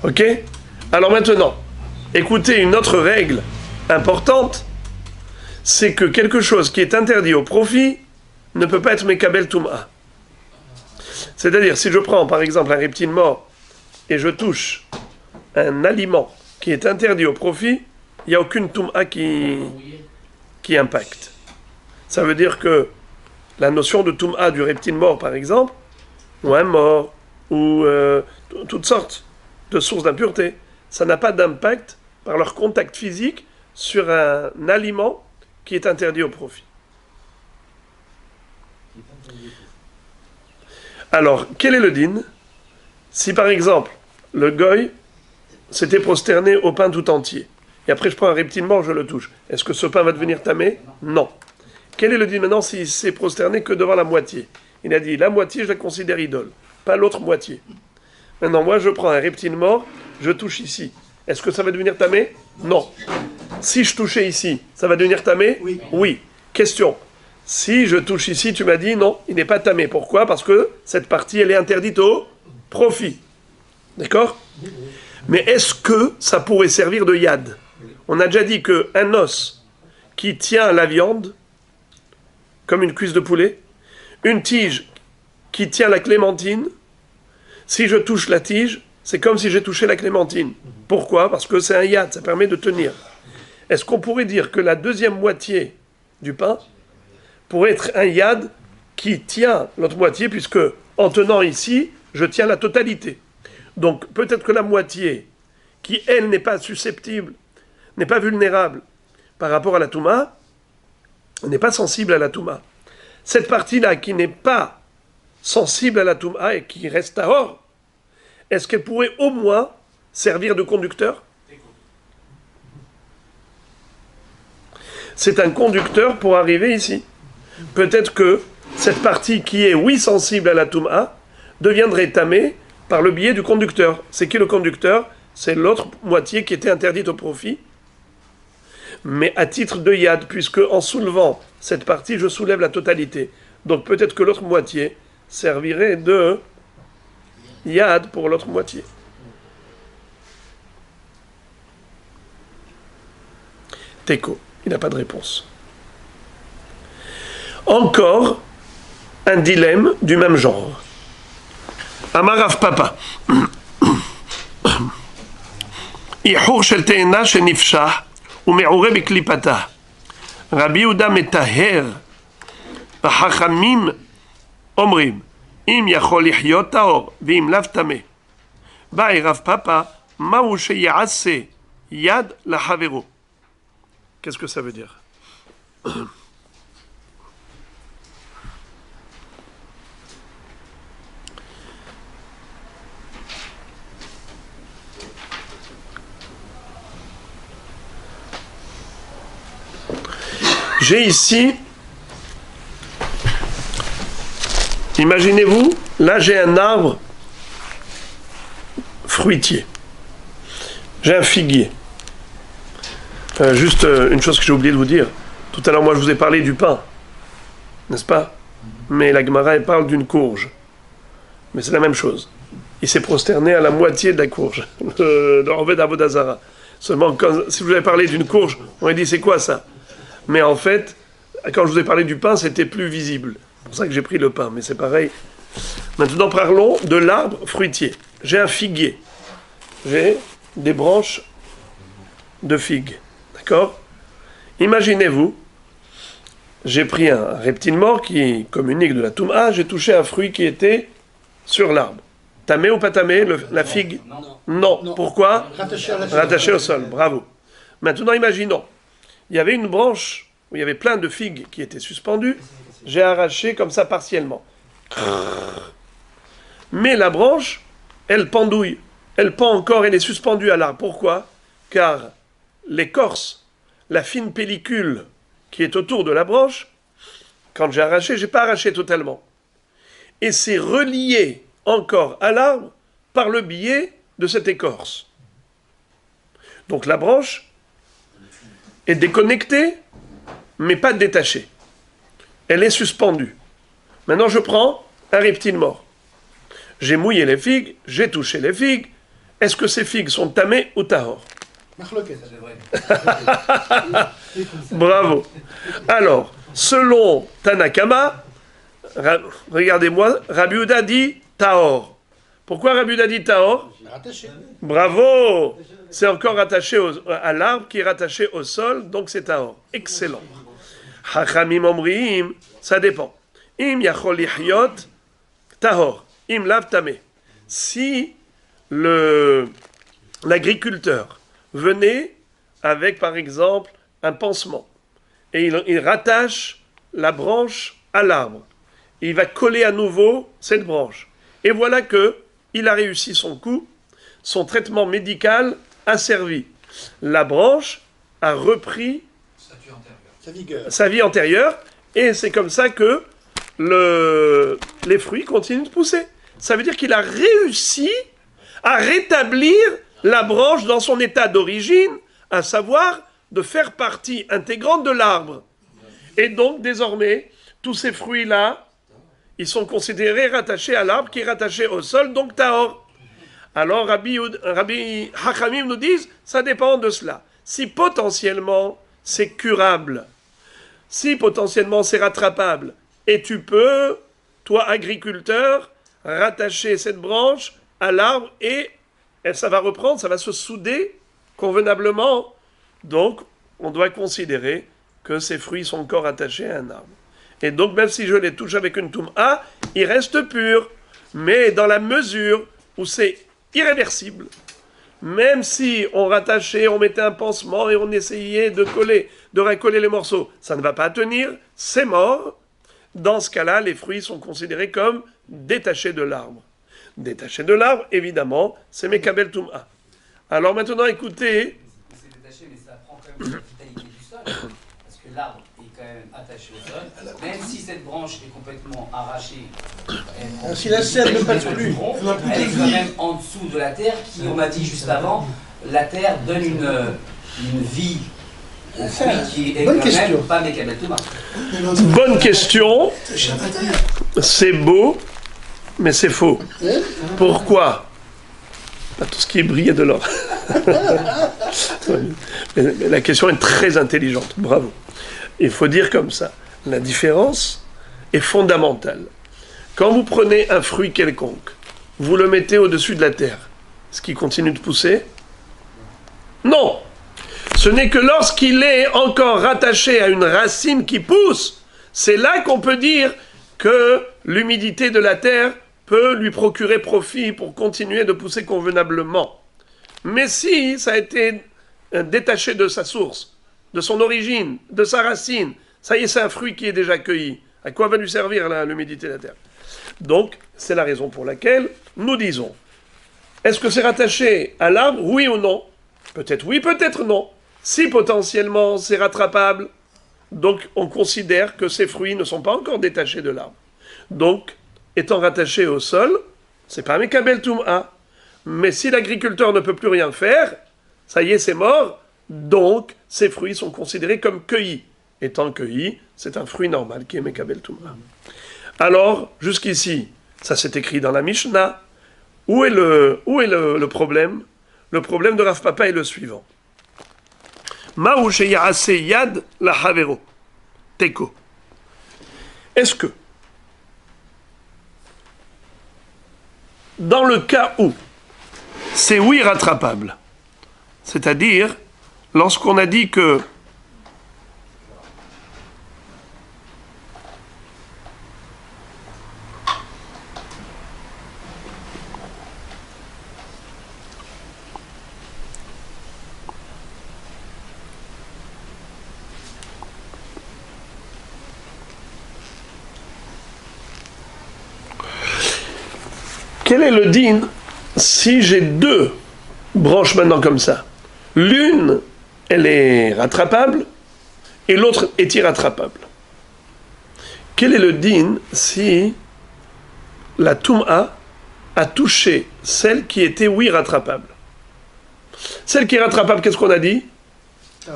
Ok? Alors maintenant, écoutez une autre règle importante, c'est que quelque chose qui est interdit au profit ne peut pas être Mekabel Toum'a. C'est-à-dire, si je prends par exemple un reptile mort et je touche un aliment qui est interdit au profit, il n'y a aucune Toum'a qui impacte. Ça veut dire que la notion de Toum'a du reptile mort par exemple, ou un mort, ou toutes sortes de sources d'impureté, ça n'a pas d'impact par leur contact physique sur un aliment qui est interdit au profit. Alors, quel est le din? Si par exemple, le goy s'était prosterné au pain tout entier, et après je prends un reptile mort, je le touche, est-ce que ce pain va devenir tamé? Non. Quel est le din maintenant s'il s'est prosterné que devant la moitié? Il a dit, la moitié je la considère idole, pas l'autre moitié. Maintenant, moi je prends un reptile mort, je touche ici. Est-ce que ça va devenir tamé? Non. Si je touchais ici, ça va devenir tamé? Oui. Oui. Question. Si je touche ici, tu m'as dit non, il n'est pas tamé. Pourquoi? Parce que cette partie, elle est interdite au profit. D'accord? Mais est-ce que ça pourrait servir de yad? On a déjà dit qu'un os qui tient la viande, comme une cuisse de poulet, une tige qui tient la clémentine, si je touche la tige, c'est comme si j'ai touché la clémentine. Pourquoi? Parce que c'est un yad, ça permet de tenir. Est-ce qu'on pourrait dire que la deuxième moitié du pain pourrait être un yad qui tient l'autre moitié, puisque en tenant ici, je tiens la totalité. Donc peut-être que la moitié, qui elle n'est pas susceptible, n'est pas vulnérable par rapport à la Touma, n'est pas sensible à la Touma. Cette partie-là qui n'est pas sensible à la Touma et qui reste à hors, est-ce qu'elle pourrait au moins servir de conducteur? C'est un conducteur pour arriver ici. Peut-être que cette partie qui est, oui, sensible à la Touma, deviendrait tamée par le biais du conducteur. C'est qui le conducteur? C'est l'autre moitié qui était interdite au profit. Mais à titre de yad, puisque en soulevant cette partie, je soulève la totalité. Donc peut-être que l'autre moitié servirait de yad pour l'autre moitié. Teko, il n'a pas de réponse. Encore un dilemme du même genre. Amarav Papa. איחור של תאנה שנפשע ומעורה בקליפתה. רבי יהודה מטהר, החכמים אומרים, אם יכול לחיות טהור ואם לאו טמא. באי רב פאפא, מהו שיעשה יד לחברו? Qu'est-ce que ça veut dire? J'ai ici, imaginez-vous, là j'ai un arbre fruitier. J'ai un figuier. Juste une chose que j'ai oublié de vous dire. Tout à l'heure, moi je vous ai parlé du pain, n'est-ce pas? Mais la Gemara elle parle d'une courge. Mais c'est la même chose. Il s'est prosterné à la moitié de la courge, de Oved Avodah Zara. Seulement, si vous avez parlé d'une courge, on a dit c'est quoi ça? Mais en fait, quand je vous ai parlé du pain, c'était plus visible. C'est pour ça que j'ai pris le pain, mais c'est pareil. Maintenant, parlons de l'arbre fruitier. J'ai un figuier. J'ai des branches de figues. D'accord? Imaginez-vous, j'ai pris un reptile mort qui communique de la Touma, j'ai touché un fruit qui était sur l'arbre. Tamé ou pas tamé, la figue? Non. Non. Pourquoi? Rattaché au sol. Bravo. Maintenant, imaginons. Il y avait une branche où il y avait plein de figues qui étaient suspendues. J'ai arraché comme ça partiellement. Mais la branche, elle pendouille. Elle pend encore, elle est suspendue à l'arbre. Pourquoi? Car l'écorce, la fine pellicule qui est autour de la branche, quand j'ai arraché, je n'ai pas arraché totalement. Et c'est relié encore à l'arbre par le biais de cette écorce. Donc la branche est déconnectée mais pas détachée. Elle est suspendue. Maintenant, je prends un reptile mort. J'ai mouillé les figues, j'ai touché les figues. Est-ce que ces figues sont tamées ou tahor? Marloquet. Ça devrait être. Bravo. Alors, selon Tanakama, regardez-moi, Rabbi Yehuda dit tahor. Pourquoi Rabbi Yehuda dit tahor? Rattaché. Bravo. C'est encore rattaché à l'arbre qui est rattaché au sol, donc c'est tahor. Excellent. Hachamim omrim, ça dépend. Im yachol lihyot tahor, im lav tameh. Si l'agriculteur venait avec, par exemple, un pansement, et il rattache la branche à l'arbre, il va coller à nouveau cette branche. Et voilà que il a réussi son coup, son traitement médical a servi. La branche a repris sa vie antérieure, et c'est comme ça que les fruits continuent de pousser. Ça veut dire qu'il a réussi à rétablir la branche dans son état d'origine, à savoir de faire partie intégrante de l'arbre. Et donc, désormais, tous ces fruits-là, ils sont considérés rattachés à l'arbre qui est rattaché au sol, donc tahor. Alors, Rabbi Hachamim nous disent, ça dépend de cela. Si potentiellement, c'est curable, si potentiellement, c'est rattrapable, et tu peux, toi, agriculteur, rattacher cette branche à l'arbre et ça va reprendre, ça va se souder convenablement. Donc, on doit considérer que ces fruits sont encore attachés à un arbre. Et donc, même si je les touche avec une toum'a, ils restent purs. Mais dans la mesure où c'est irréversible, même si on rattachait, on mettait un pansement et on essayait de recoller les morceaux, ça ne va pas tenir, c'est mort. Dans ce cas-là, les fruits sont considérés comme détachés de l'arbre. Détachés de l'arbre, évidemment, c'est Mekabel Toum'a. Alors maintenant, écoutez... C'est détaché, mais ça prend quand même la vitalité du sol, parce que l'arbre est quand même attaché au sol, même si cette branche est complètement arrachée, Si la serre ne passe plus, elle est quand même en dessous de la terre, qui, on m'a dit juste avant, la terre donne une vie au fruit qui est Bonne quand question. même pas Mekabel Toum'a. Bonne question, c'est beau, mais c'est faux. Pourquoi? Pas tout ce qui brille est de l'or. Mais la question est très intelligente, bravo. Il faut dire comme ça, la différence est fondamentale. Quand vous prenez un fruit quelconque, vous le mettez au-dessus de la terre, est-ce qu'il continue de pousser? Non. Ce n'est que lorsqu'il est encore rattaché à une racine qui pousse, c'est là qu'on peut dire que l'humidité de la terre peut lui procurer profit pour continuer de pousser convenablement. Mais si ça a été détaché de sa source, de son origine, de sa racine, ça y est, c'est un fruit qui est déjà cueilli. À quoi va lui servir l'humidité de la terre? Donc, c'est la raison pour laquelle nous disons, est-ce que c'est rattaché à l'arbre, oui ou non? Peut-être oui, peut-être non. Si potentiellement c'est rattrapable, donc on considère que ces fruits ne sont pas encore détachés de l'arbre. Donc, étant rattachés au sol, c'est pas Mekabel Toum'a. Mais si l'agriculteur ne peut plus rien faire, ça y est, c'est mort, donc ces fruits sont considérés comme cueillis. Étant cueillis, c'est un fruit normal qui est Mekabel Toum'a. Alors, jusqu'ici, ça s'est écrit dans la Mishnah. Où est le problème? Le problème de Rav Papa est le suivant. Ma'u sheya'ase yad la havero. Teko. Est-ce que, dans le cas où c'est oui rattrapable, c'est-à-dire lorsqu'on a dit que quel est le din si j'ai deux branches maintenant comme ça? L'une, elle est rattrapable et l'autre est irrattrapable. Quel est le din si la Toum'a a touché celle qui était, oui, rattrapable? Celle qui est rattrapable, qu'est-ce qu'on a dit?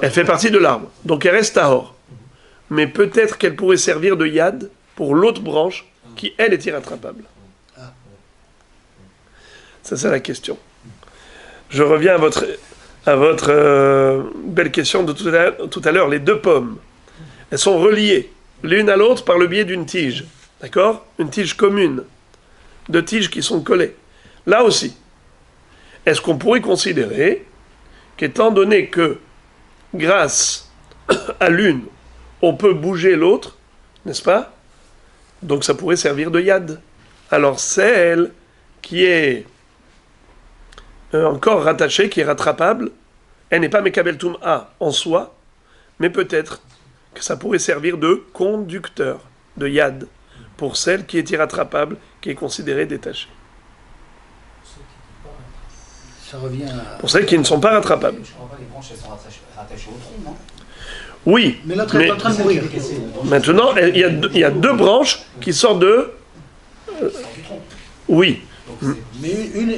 Elle fait partie de l'arbre, donc elle reste tahor. mais peut-être qu'elle pourrait servir de yad pour l'autre branche qui, elle, est irrattrapable. C'est ça la question. Je reviens à votre belle question de tout à l'heure. Les deux pommes, elles sont reliées l'une à l'autre par le biais d'une tige. D'accord ? Une tige commune. Deux tiges qui sont collées. Là aussi, est-ce qu'on pourrait considérer qu'étant donné que grâce à l'une, on peut bouger l'autre, n'est-ce pas ? Donc ça pourrait servir de yad. Alors celle qui est encore rattachée, qui est rattrapable, elle n'est pas Mekabel Tum'a en soi, mais peut-être que ça pourrait servir de conducteur, de yad, pour celle qui est irrattrapable, qui est considérée détachée. Ça revient à... Pour celles qui ne sont pas rattrapables. Je crois pas, les branches, elles sont rattachées au tronc, non? Oui, Mais l'autre est en train de mourir. maintenant, il y a deux branches qui sortent de... oui. Mais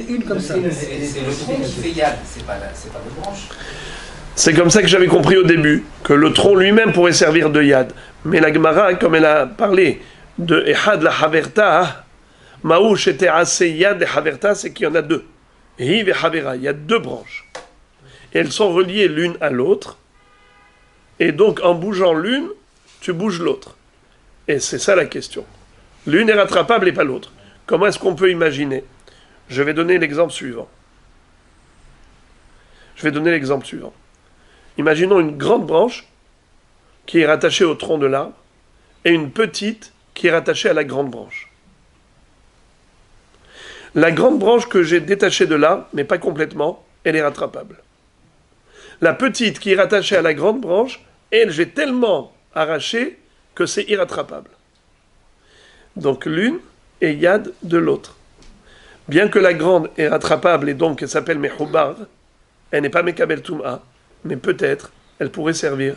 une comme ça. C'est le tronc qui fait yad, c'est pas les branches. C'est comme ça que j'avais compris au début, que le tronc lui-même pourrait servir de yad. Mais la Gemara, comme elle a parlé de Ehad la Haverta, Maouch était assez yad et Haverta, c'est qu'il y en a deux. Hiv et Havera, il y a deux branches. Et elles sont reliées l'une à l'autre. Et donc, en bougeant l'une, tu bouges l'autre. Et c'est ça la question. L'une est rattrapable et pas l'autre. Comment est-ce qu'on peut imaginer ? Je vais donner l'exemple suivant. Imaginons une grande branche qui est rattachée au tronc de l'arbre et une petite qui est rattachée à la grande branche. La grande branche que j'ai détachée de l'arbre, mais pas complètement, elle est rattrapable. La petite qui est rattachée à la grande branche, elle, j'ai tellement arraché que c'est irrattrapable. Donc l'une est yad de l'autre. Bien que la grande est rattrapable et donc elle s'appelle Mehoubar, elle n'est pas Mekabel Tum'a, mais peut-être elle pourrait servir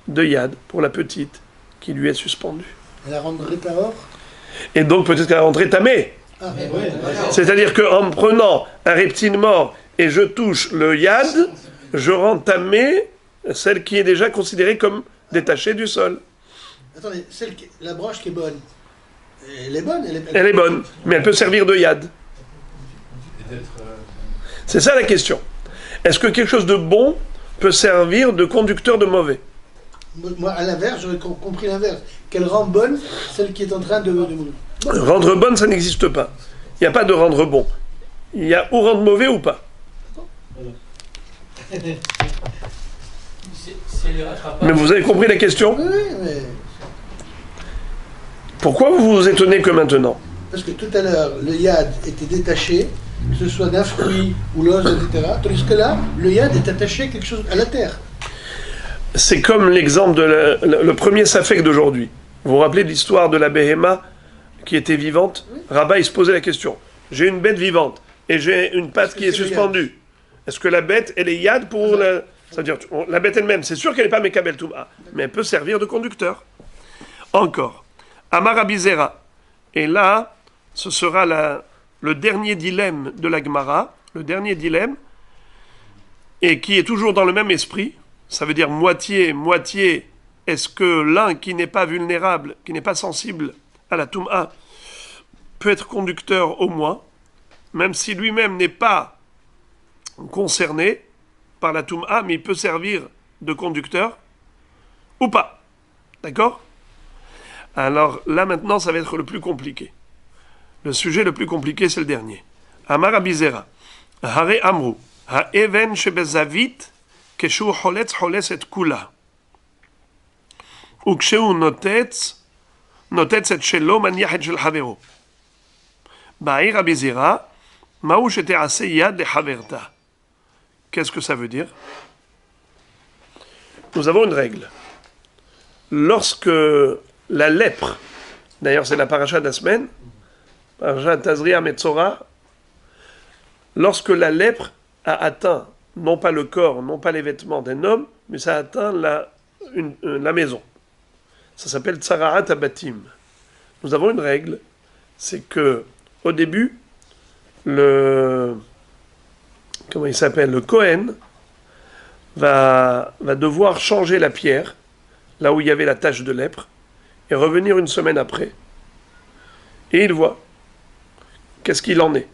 de yad pour la petite qui lui est suspendue. Elle a rendu tahor. Et donc peut-être qu'elle a rentré tamé. Ah, C'est-à-dire qu'en prenant un reptile mort et je touche le yad, je rends tamé celle qui est déjà considérée comme détachée du sol. attendez, la branche qui est bonne, elle est bonne. Elle est bonne, mais elle peut servir de yad. C'est ça la question. Est-ce que quelque chose de bon peut servir de conducteur de mauvais ? Moi, à l'inverse, j'aurais compris l'inverse. Qu'elle rend bonne celle qui est en train de mourir. Rendre bonne, ça n'existe pas. Il n'y a pas de rendre bon. Il y a ou rendre mauvais ou pas. Si elle est rattrapable. Mais vous avez compris la question ? Oui, mais... Pourquoi vous vous étonnez que maintenant ? Parce que tout à l'heure, le yad était détaché, que ce soit d'un fruit ou l'os, etc. Tandis que là, le yad est attaché à quelque chose, à la terre. C'est comme l'exemple de le premier safek d'aujourd'hui. Vous vous rappelez de l'histoire de la Béhéma qui était vivante ? Oui. Rabat, il se posait la question. J'ai une bête vivante et j'ai une patte qui est suspendue. Est-ce que la bête, elle est yad pour la... C'est-à-dire, la bête elle-même, c'est sûr qu'elle n'est pas Mekabel Tum'a, mais elle peut servir de conducteur. Encore. Amar Abizera. Et là, ce sera le dernier dilemme de la Gemara, le dernier dilemme, et qui est toujours dans le même esprit. Ça veut dire moitié, moitié. Est-ce que l'un qui n'est pas vulnérable, qui n'est pas sensible à la Tum'a, peut être conducteur au moins, même si lui-même n'est pas concerné par la Tum'a, mais il peut servir de conducteur, ou pas. D'accord ? Alors là maintenant, ça va être le plus compliqué. Le sujet le plus compliqué, c'est le dernier. Amar Abizera. Hare Amru. Ha'even shebezavit כשהוא חולץ את כולה. וכשהוא נוטץ את שלו, מניח את של חברו. בעיר רבי זירא, מהו שתעשה יד לחברתה. Qu'est-ce que ça veut dire ? Nous avons une règle. Lorsque la lèpre, d'ailleurs c'est la paracha de la semaine, paracha Tazria Metzora, lorsque la lèpre a atteint non pas le corps, non pas les vêtements d'un homme, mais ça atteint la maison. Ça s'appelle Tsaraat Abatim. Nous avons une règle, c'est que au début, le Kohen va devoir changer la pierre là où il y avait la tache de lèpre, et revenir une semaine après, et il voit qu'est-ce qu'il en est.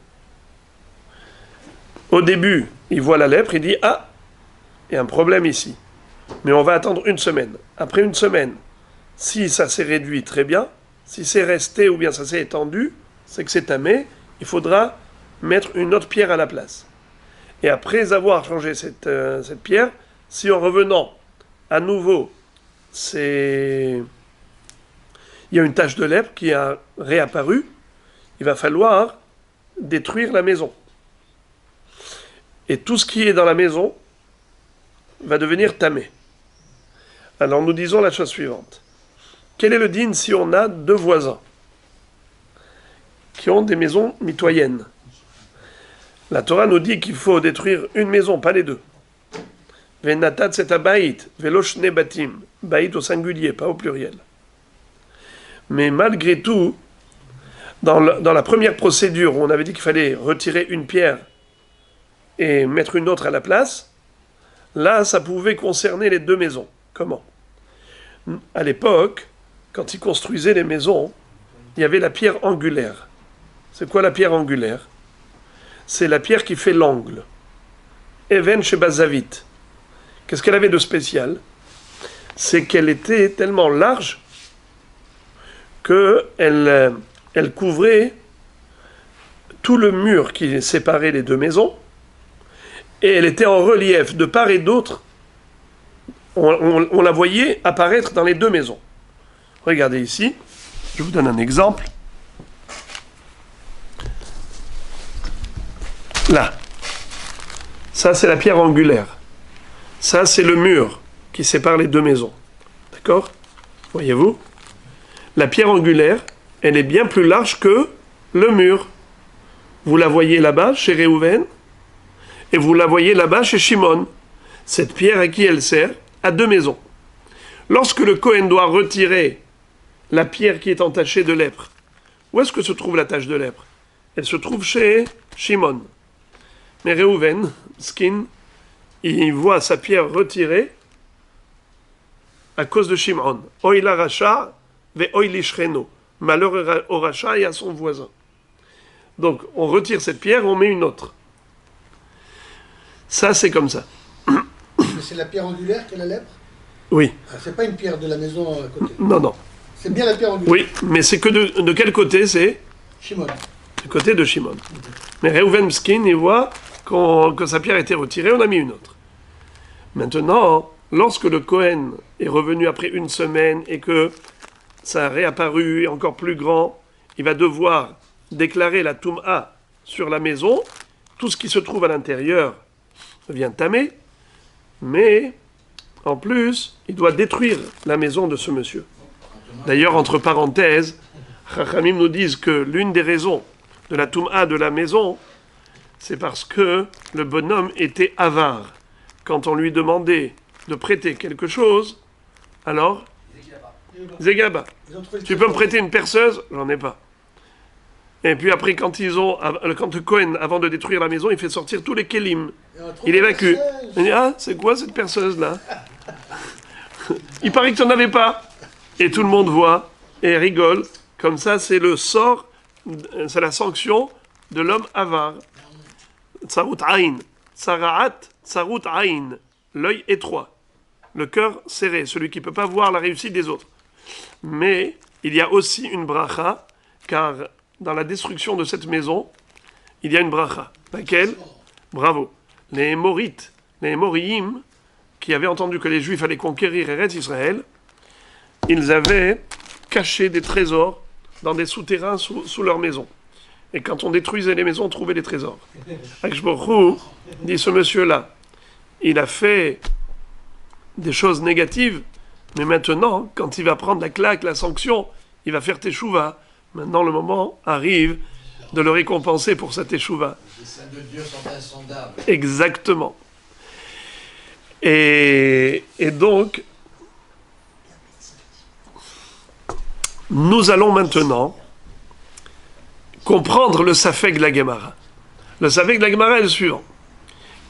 Au début, il voit la lèpre, il dit « Ah, il y a un problème ici. Mais on va attendre une semaine. Après une semaine, si ça s'est réduit, très bien. Si c'est resté ou bien ça s'est étendu, c'est que c'est tamé. Il faudra mettre une autre pierre à la place. Et après avoir changé cette pierre, si en revenant à nouveau, il y a une tache de lèpre qui a réapparu, il va falloir détruire la maison. Et tout ce qui est dans la maison va devenir tamé. Alors nous disons la chose suivante. Quel est le din si on a deux voisins qui ont des maisons mitoyennes? La Torah nous dit qu'il faut détruire une maison, pas les deux. Venatat c'est un baït, veloshne batim, baït au singulier, pas au pluriel. Mais malgré tout, dans la première procédure où on avait dit qu'il fallait retirer une pierre et mettre une autre à la place, là, ça pouvait concerner les deux maisons. Comment? À l'époque, quand ils construisaient les maisons, il y avait la pierre angulaire. C'est quoi la pierre angulaire? C'est la pierre qui fait l'angle. Even chez Bazavit. Qu'est-ce qu'elle avait de spécial? C'est qu'elle était tellement large qu'elle couvrait tout le mur qui séparait les deux maisons, et elle était en relief de part et d'autre. On la voyait apparaître dans les deux maisons. Regardez ici, je vous donne un exemple. Là, ça c'est la pierre angulaire. Ça c'est le mur qui sépare les deux maisons. D'accord? Voyez-vous? La pierre angulaire, elle est bien plus large que le mur. Vous la voyez là-bas chez Réhouven, et vous la voyez là-bas chez Shimon. Cette pierre, à qui elle sert? À deux maisons. Lorsque le Kohen doit retirer la pierre qui est entachée de lèpre, où est-ce que se trouve la tache de lèpre? Elle se trouve chez Shimon. Mais Réhouven, Skin, il voit sa pierre retirée à cause de Shimon. Oila Racha, ve oili shreno. Malheur au Racha et à son voisin. Donc, on retire cette pierre, on met une autre. Ça, c'est comme ça. Mais c'est la pierre angulaire qui est la lèpre? Oui. Ah, c'est pas une pierre de la maison à côté. Non, non. C'est bien la pierre angulaire. Oui, mais c'est que de quel côté c'est? Shimon. Du côté de Shimon. Mais Reuven Skin, il voit que sa pierre a été retirée, on a mis une autre. Maintenant, lorsque le Kohen est revenu après une semaine et que ça a réapparu encore plus grand, il va devoir déclarer la Toum'a sur la maison. Tout ce qui se trouve à l'intérieur devient tamé, mais en plus, il doit détruire la maison de ce monsieur. D'ailleurs, entre parenthèses, Chachamim nous disent que l'une des raisons de la Toum'a de la maison, c'est parce que le bonhomme était avare. Quand on lui demandait de prêter quelque chose, alors, Zegaba, tu peux me prêter une perceuse? J'en ai pas. Et puis après, quand le Kohen, avant de détruire la maison, il fait sortir tous les kelim. Il évacue. Il dit, ah, c'est quoi cette perceuse-là? Il paraît que tu n'en avais pas. Et tout le monde voit et rigole. Comme ça, c'est le sort, c'est la sanction de l'homme avare. Tsarut aïn. Tsaraat, tsarut aïn. L'œil étroit. Le cœur serré, celui qui ne peut pas voir la réussite des autres. Mais il y a aussi une bracha, car dans la destruction de cette maison, il y a une bracha. Laquelle? Bravo. Les Émorites, les Émoriim, qui avaient entendu que les Juifs allaient conquérir Eretz Israël, ils avaient caché des trésors dans des souterrains sous leur maison. Et quand on détruisait les maisons, on trouvait les trésors. Akshborou dit ce monsieur-là, il a fait des choses négatives, mais maintenant, quand il va prendre la claque, la sanction, il va faire teshuva. Maintenant, le moment arrive de le récompenser pour sa teshuva. Les saints de Dieu sont insondables. Exactement. Et donc, nous allons maintenant comprendre le Safek de la Gemara. Le Safek de la Gemara est le suivant.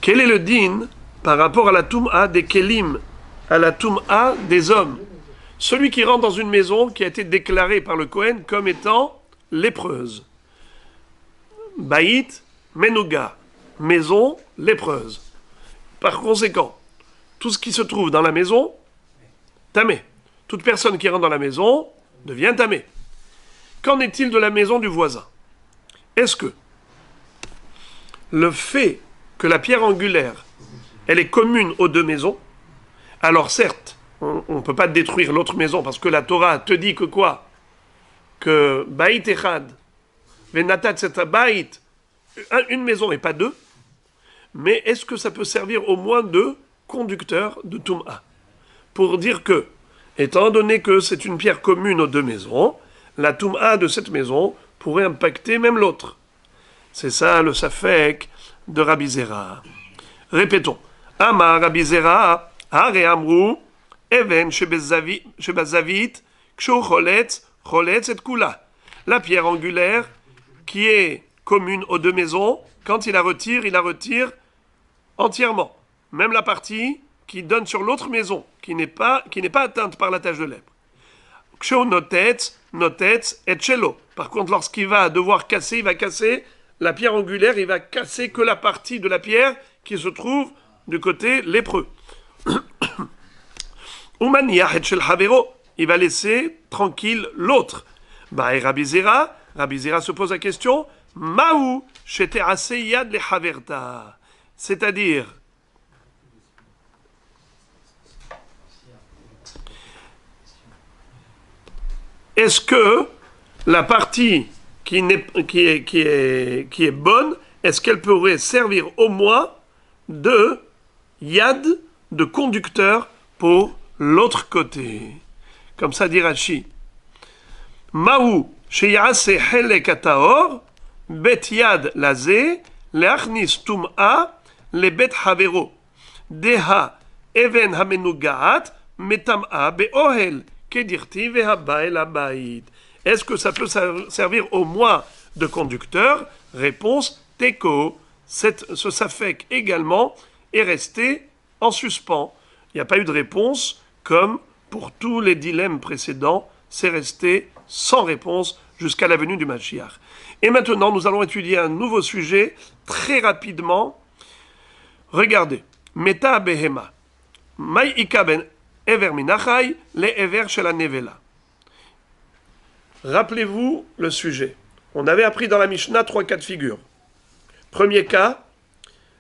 Quel est le din par rapport à la Toum'a des Kelim, à la Toum'a des hommes? Celui qui rentre dans une maison qui a été déclarée par le Kohen comme étant lépreuse. Baït, Menouga, maison lépreuse. Par conséquent, tout ce qui se trouve dans la maison, tamé. Toute personne qui rentre dans la maison devient tamé. Qu'en est-il de la maison du voisin? Est-ce que le fait que la pierre angulaire, elle est commune aux deux maisons, alors certes, on ne peut pas détruire l'autre maison parce que la Torah te dit que quoi? Que Baït Echad, Venatat c'est Baït, une maison et pas deux, mais est-ce que ça peut servir au moins de conducteur de Toum'a? Pour dire que, étant donné que c'est une pierre commune aux deux maisons, la Toum'a de cette maison pourrait impacter même l'autre. C'est ça le Safek de Rabbi Zera. Répétons. Amar Rabbi Zera, Hare Amrou, Even Shebazavit, Kshu Choletz, Choletz et Kula. La pierre angulaire qui est commune aux deux maisons, quand il la retire entièrement. Même la partie qui donne sur l'autre maison, qui n'est pas atteinte par la tache de lèpre. Kshu Notetz et Chelo. Par contre, lorsqu'il va devoir casser, il va casser la pierre angulaire, il va casser que la partie de la pierre qui se trouve du côté lépreux. Il va laisser tranquille l'autre. Et Rabbi Zera se pose la question, Maou shete aseyad le haverta. C'est-à-dire, est-ce que la partie qui est bonne, est-ce qu'elle pourrait servir au moins de yad, de conducteur pour l'autre côté? Comme ça dit Rashi. Maou sheyase helek ataor, bet yad laze, leachnis tum'a, le bet havero. Deha even hamenugaat, metam'a be'ohel, kedirti ve'haba el abayit. Est-ce que ça peut servir au moins de conducteur? Réponse, Teko. Ce Safek également est resté en suspens. Il n'y a pas eu de réponse, comme pour tous les dilemmes précédents, c'est resté sans réponse jusqu'à la venue du Mashiach. Et maintenant, nous allons étudier un nouveau sujet très rapidement. Regardez. Meta behema. Mai ika ben ever minachai, le ever shel nevela. Rappelez-vous le sujet. On avait appris dans la Mishnah 3 cas de figure. Premier cas,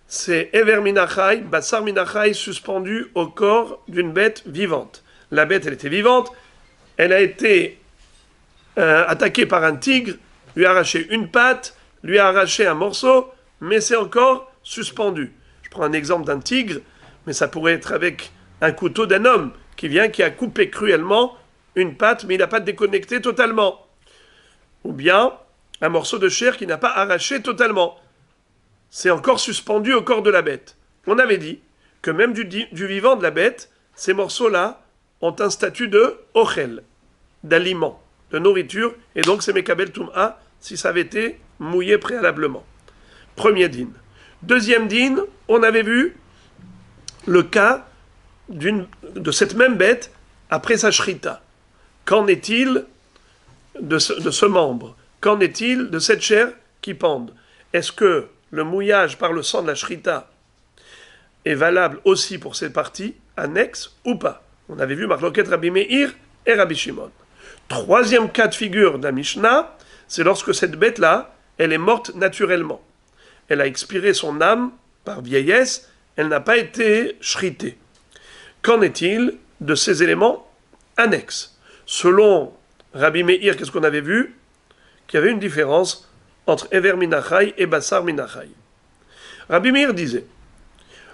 c'est Ever Minachai, Bassar Minachai suspendu au corps d'une bête vivante. La bête, elle était vivante, elle a été attaquée par un tigre, lui a arraché une patte, lui a arraché un morceau, mais c'est encore suspendu. Je prends un exemple d'un tigre, mais ça pourrait être avec un couteau d'un homme qui a coupé cruellement une patte, mais il n'a pas déconnecté totalement. Ou bien un morceau de chair qui n'a pas arraché totalement. C'est encore suspendu au corps de la bête. On avait dit que même du vivant de la bête, ces morceaux-là ont un statut de ochel, d'aliment, de nourriture, et donc c'est mekabel tum'a si ça avait été mouillé préalablement. Premier din. Deuxième din, on avait vu le cas de cette même bête après sa shrita. Qu'en est-il de ce membre? Qu'en est-il de cette chair qui pende? Est-ce que le mouillage par le sang de la shrita est valable aussi pour ces parties annexes ou pas? On avait vu Marloket Rabbi Meir et Rabbi Shimon. Troisième cas de figure d'un Mishnah, c'est lorsque cette bête-là, elle est morte naturellement. Elle a expiré son âme par vieillesse, elle n'a pas été shritée. Qu'en est-il de ces éléments annexes? Selon Rabbi Meir, qu'est-ce qu'on avait vu? Qu'il y avait une différence entre Ever Minachai et Bassar Minachai. Rabbi Meir disait,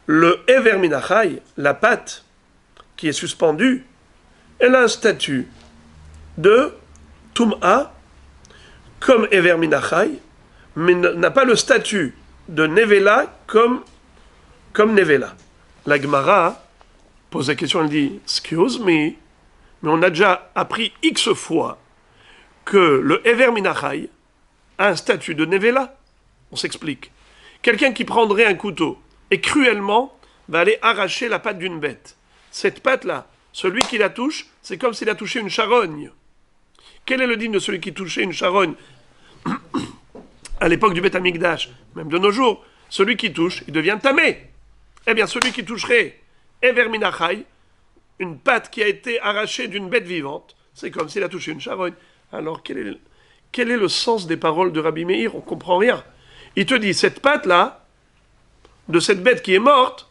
le Ever Minachai, la pâte qui est suspendue, elle a un statut de Tum'a, comme Ever Minachai, mais n'a pas le statut de Nevela comme Nevela. La Gemara pose la question, elle dit, excuse me, mais on a déjà appris X fois que le Ever Minachai a un statut de Nevela. On s'explique. Quelqu'un qui prendrait un couteau et cruellement va aller arracher la patte d'une bête. Cette patte-là, celui qui la touche, c'est comme s'il a touché une charogne. Quel est le din de celui qui touchait une charogne à l'époque du Beth Amikdash, même de nos jours? Celui qui touche, il devient tamé. Eh bien, celui qui toucherait Ever Minachai, une patte qui a été arrachée d'une bête vivante, c'est comme s'il a touché une charogne. Alors, quel est le sens des paroles de Rabbi Meir? On ne comprend rien. Il te dit, cette patte-là, de cette bête qui est morte,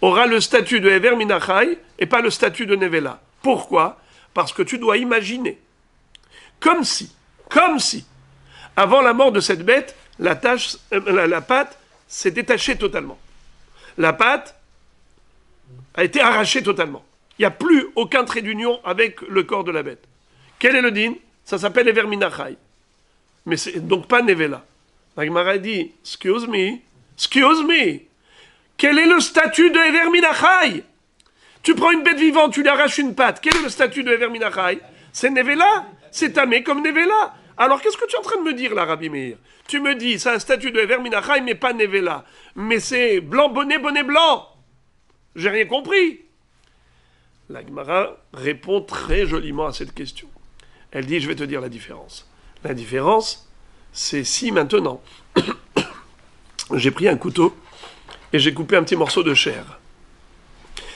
aura le statut de Ever Minachai et pas le statut de Nevela. Pourquoi? Parce que tu dois imaginer, comme si, avant la mort de cette bête, la patte s'est détachée totalement. La patte a été arrachée totalement. Il n'y a plus aucun trait d'union avec le corps de la bête. Quel est le din? Ça s'appelle Ever Minachai. Mais c'est donc pas Nevela. La Gemara dit, excuse me, quel est le statut de Ever Minachai? Tu prends une bête vivante, tu lui arraches une patte. Quel est le statut de Ever Minachai? C'est Nevela. C'est tamé comme Nevela. Alors qu'est-ce que tu es en train de me dire là, Rabbi Meir? Tu me dis, c'est un statut de Ever Minachai, mais pas Nevela. Mais c'est blanc, bonnet, blanc. J'ai rien compris. La Gemara répond très joliment à cette question. Elle dit, je vais te dire la différence. La différence, c'est si maintenant, j'ai pris un couteau et j'ai coupé un petit morceau de chair.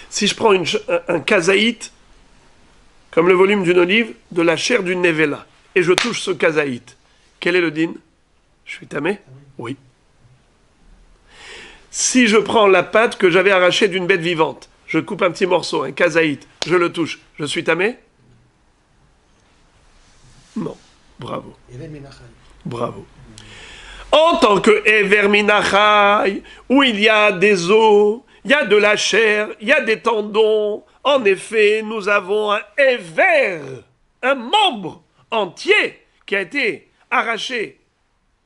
Si je prends un kazaït, comme le volume d'une olive, de la chair d'une nevela, et je touche ce kazaït, quel est le din? Je suis tamé? Oui. Si je prends la patte que j'avais arrachée d'une bête vivante, je coupe un petit morceau, un kazaït, je le touche, je suis tamé? Non. Bravo. Bravo. En tant que Ever Minachai, où il y a des os, il y a de la chair, il y a des tendons, en effet, nous avons un Ever, un membre entier qui a été arraché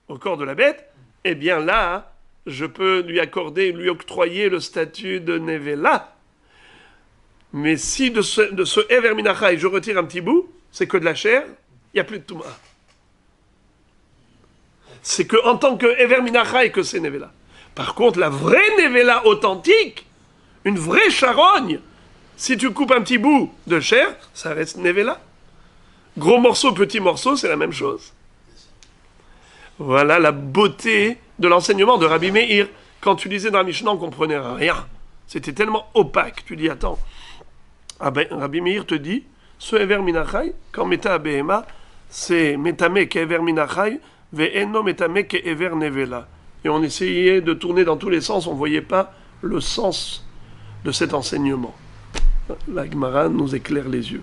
au corps de la bête, eh bien là, je peux lui octroyer le statut de Nevela. Mais si de ce Ever Minachai, je retire un petit bout, c'est que de la chair, il n'y a plus de Touma. C'est que en tant que Ever Minachai que c'est Nevela. Par contre, la vraie Nevela authentique, une vraie charogne, si tu coupes un petit bout de chair, ça reste Nevela. Gros morceau, petit morceau, c'est la même chose. Voilà la beauté de l'enseignement de Rabbi Meir. Quand tu lisais dans la Mishnah, on ne comprenait rien. C'était tellement opaque. Tu dis, attends, Rabbi Meir te dit, ce Ever Minachai, quand Meta Behema, c'est Metame ke Ever Minachai, ve'eno Metame ke Ever Nevela. Et on essayait de tourner dans tous les sens, on ne voyait pas le sens de cet enseignement. La Gemara nous éclaire les yeux.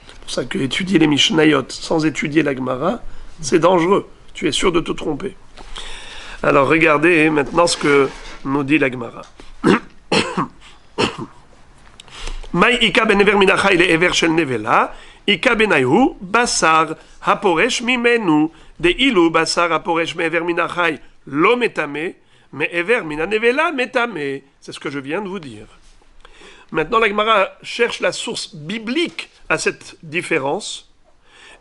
C'est pour ça que étudier les Mishnayot sans étudier la Gemara, c'est dangereux. Tu es sûr de te tromper. Alors regardez maintenant ce que nous dit la Gemara. Mai ika ben ever minachai le ever shel nevela, ika benayhu basar haporesh mimenu, de ilu basar haporesh me ever minachai lo metame, me ever mina nevela metame. C'est ce que je viens de vous dire. Maintenant la Gemara cherche la source biblique à cette différence.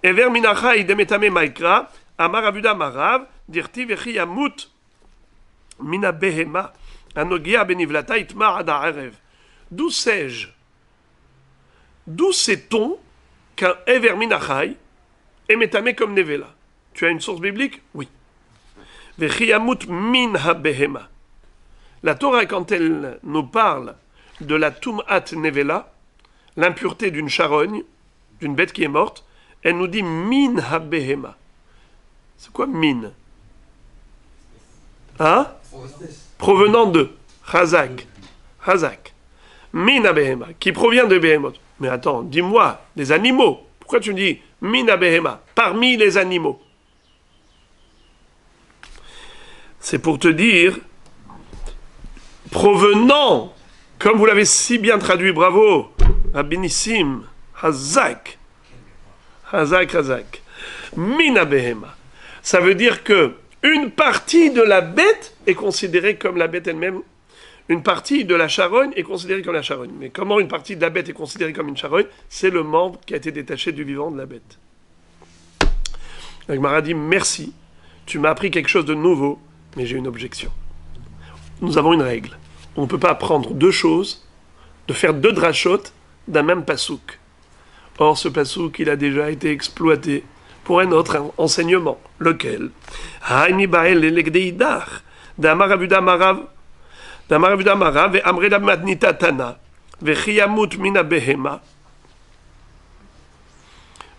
Ever minachai de metame maikra, amar avuda marav, dirti vechi yamut mina behema, anogia benivlata itmar ad ha'erev. D'où sais-je? D'où sait-on qu'un Ever Minachai est métamé comme Nevela? Tu as une source biblique? Oui. Vechiyamut min ha-behema. La Torah, quand elle nous parle de la Tum'at Nevela, l'impureté d'une charogne, d'une bête qui est morte, elle nous dit min ha-behema. C'est quoi min? Hein? Provenant de Chazak. Chazak. Min ha-behema, qui provient de Behemot. Mais attends, dis-moi, les animaux. Pourquoi tu me dis Mina Behema, parmi les animaux? C'est pour te dire, provenant, comme vous l'avez si bien traduit, bravo, Rabbi Nissim, Hazak. Hazak, Hazak. Mina Behema. Ça veut dire que une partie de la bête est considérée comme la bête elle-même. Une partie de la charogne est considérée comme la charogne. Mais comment une partie de la bête est considérée comme une charogne? C'est le membre qui a été détaché du vivant de la bête. La Gemara dit, merci, tu m'as appris quelque chose de nouveau, mais j'ai une objection. Nous avons une règle. On ne peut pas apprendre deux choses, de faire deux drachotes d'un même pasouk. Or, ce pasouk, il a déjà été exploité pour un autre enseignement. Lequel? Haïmi ba'el l'egdeidach, d'amar avuda marav, ve'amre madnita tana, ve'chiyamut mina behema,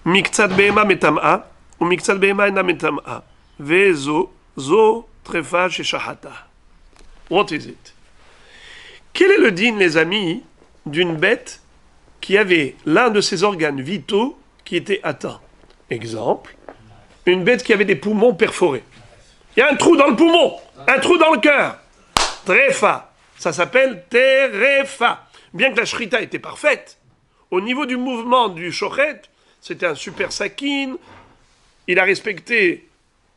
miktsat behema metam'a, ou miktsat behema ena metam'a, ve'zo, zo trefa sheshahata. What is it? Quel est le dîne, les amis, d'une bête qui avait l'un de ses organes vitaux qui était atteint? Exemple, une bête qui avait des poumons perforés. Il y a un trou dans le poumon, un trou dans le cœur. Trefa, ça s'appelle terefa. Bien que la shrita était parfaite, au niveau du mouvement du shochet, c'était un super sakin, il a respecté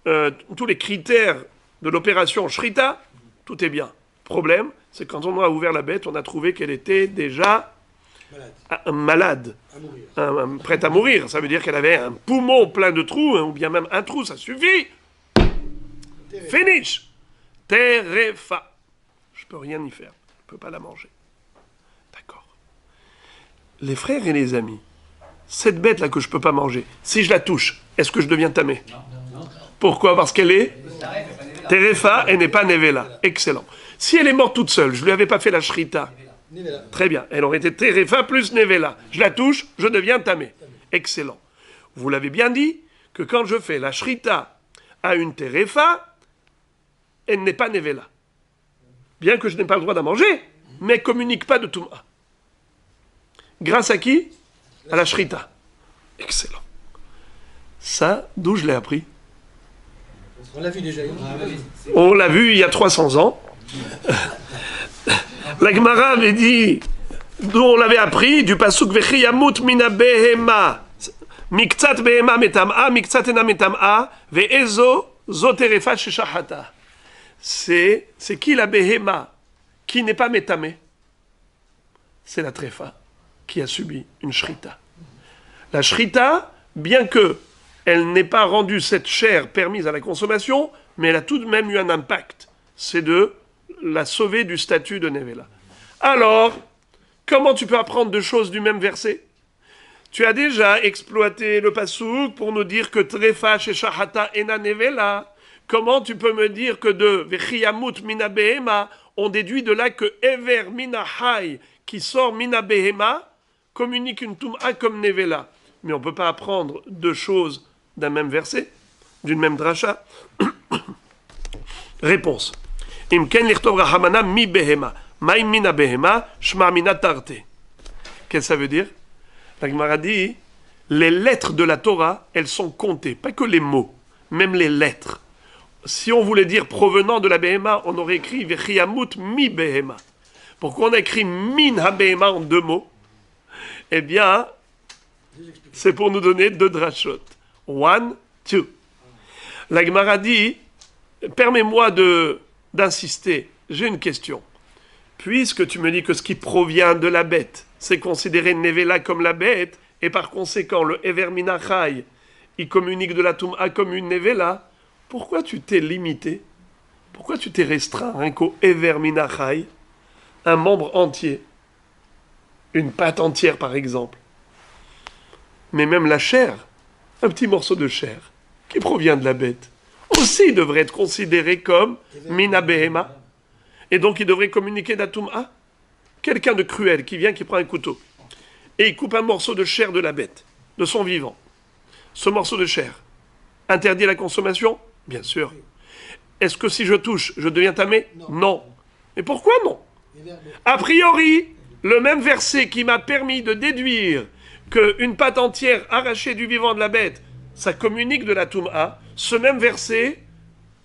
tous les critères de l'opération shrita, tout est bien. Problème, c'est quand on a ouvert la bête, on a trouvé qu'elle était déjà malade, prête à mourir. Ça veut dire qu'elle avait un poumon plein de trous, ou bien même un trou, ça suffit. Finish. Terefa. Je peux rien y faire. Je peux pas la manger. D'accord. Les frères et les amis, cette bête-là que je peux pas manger, si je la touche, est-ce que je deviens tamé? Pourquoi? Parce qu'elle est Terefa, elle n'est pas nevela. Excellent. Si elle est morte toute seule, je lui avais pas fait la shrita. Très bien. Elle aurait été Terefa plus nevela. Je la touche, je deviens tamé. Excellent. Vous l'avez bien dit que quand je fais la shrita à une Terefa, elle n'est pas nevela. Bien que je n'ai pas le droit d'en manger, mais elle ne communique pas de Touma. Grâce à qui? À la shrita. Excellent. Ça, d'où je l'ai appris? On l'a vu déjà. On l'a vu il y a 300 ans. La Gemara avait dit, d'où on l'avait appris, du pasuk vechiyamut mina behema, miktsat behema metam'a, miktsat ena metam'a, ve'ezo zoterefa sheshahata. C'est qui la behema qui n'est pas métamé? C'est la trefa qui a subi une shrita. La shrita, bien que elle n'ait pas rendu cette chair permise à la consommation, mais elle a tout de même eu un impact. C'est de la sauver du statut de nevela. Alors, comment tu peux apprendre deux choses du même verset? Tu as déjà exploité le pasouk pour nous dire que trefa sheshahata ena nevela. Comment tu peux me dire que de vechiyamut mina behema, on déduit de là que ever mina hay, qui sort mina behema, communique une tum'a comme nevela? Mais on ne peut pas apprendre deux choses d'un même verset, d'une même dracha. Réponse. Imken lichtov rahamana mi behema, maim mina behema, shma mina tarte. Qu'est-ce que ça veut dire? La Gemara dit, les lettres de la Torah, elles sont comptées, pas que les mots, même les lettres. Si on voulait dire provenant de la behema, on aurait écrit vechiyamut mi behema. Pourquoi on a écrit min ha behema en deux mots? Eh bien, c'est pour nous donner deux drachot. One, two. La Gemara dit, permets-moi d'insister, j'ai une question. Puisque tu me dis que ce qui provient de la bête, c'est considéré nevela comme la bête, et par conséquent, le ever minachai, il communique de la tum'a comme une nevela, pourquoi tu t'es limité? Pourquoi tu t'es restreint rien qu'au ever minachai, un membre entier, une patte entière par exemple? Mais même la chair, un petit morceau de chair, qui provient de la bête, aussi devrait être considéré comme mina behema, et donc il devrait communiquer la tum'a. Quelqu'un de cruel qui vient, qui prend un couteau, et il coupe un morceau de chair de la bête, de son vivant. Ce morceau de chair, interdit à la consommation? Bien sûr. Est-ce que si je touche, je deviens tamé? Non. Et pourquoi non? A priori, le même verset qui m'a permis de déduire qu'une patte entière arrachée du vivant de la bête, ça communique de la tum'a, ce même verset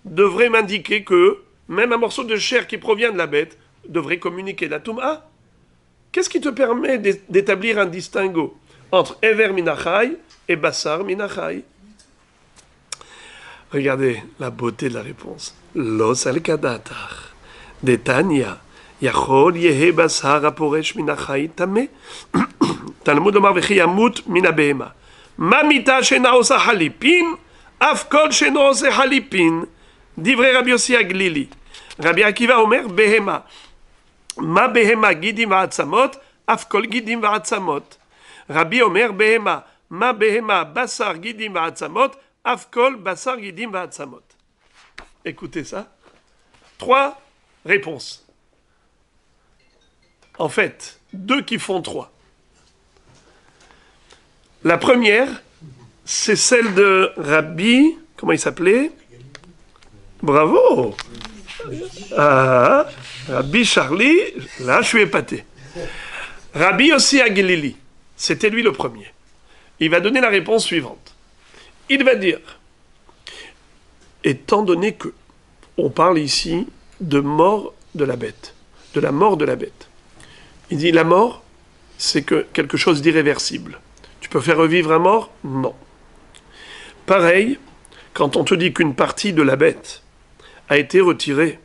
devrait m'indiquer que même un morceau de chair qui provient de la bête devrait communiquer de la tum'a. Qu'est-ce qui te permet d'établir un distinguo entre ever minachai et bassar minachai? Regardez la beauté de la réponse. Los al kadatar detania yachol yehe bassar aporesh minachai tameh. Talmud omar vechiyamut mina behema. Mamita shena osa halipin, afkol shena osa halipin. Divrei Rabbi Yossi Aglili. Rabbi Akiva omer behema. Ma behema gidim ha'atzamot, afkol gidim va'atzamot. Rabbi Omer behema, ma behema basar gidim va'atzamot, afkol basar gidim va'atzamot. Écoutez ça. 3 réponses. En fait, 2 qui font 3. La première, c'est celle de Rabbi, comment il s'appelait? Bravo! Ah, Rabbi Charlie, là je suis épaté. Rabbi aussi à Galili, c'était lui le premier. Il va donner la réponse suivante. Il va dire, étant donné que on parle ici de mort de la bête, de la mort de la bête. Il dit la mort, c'est quelque chose d'irréversible. Tu peux faire revivre un mort? Non. Pareil, quand on te dit qu'une partie de la bête a été retirée,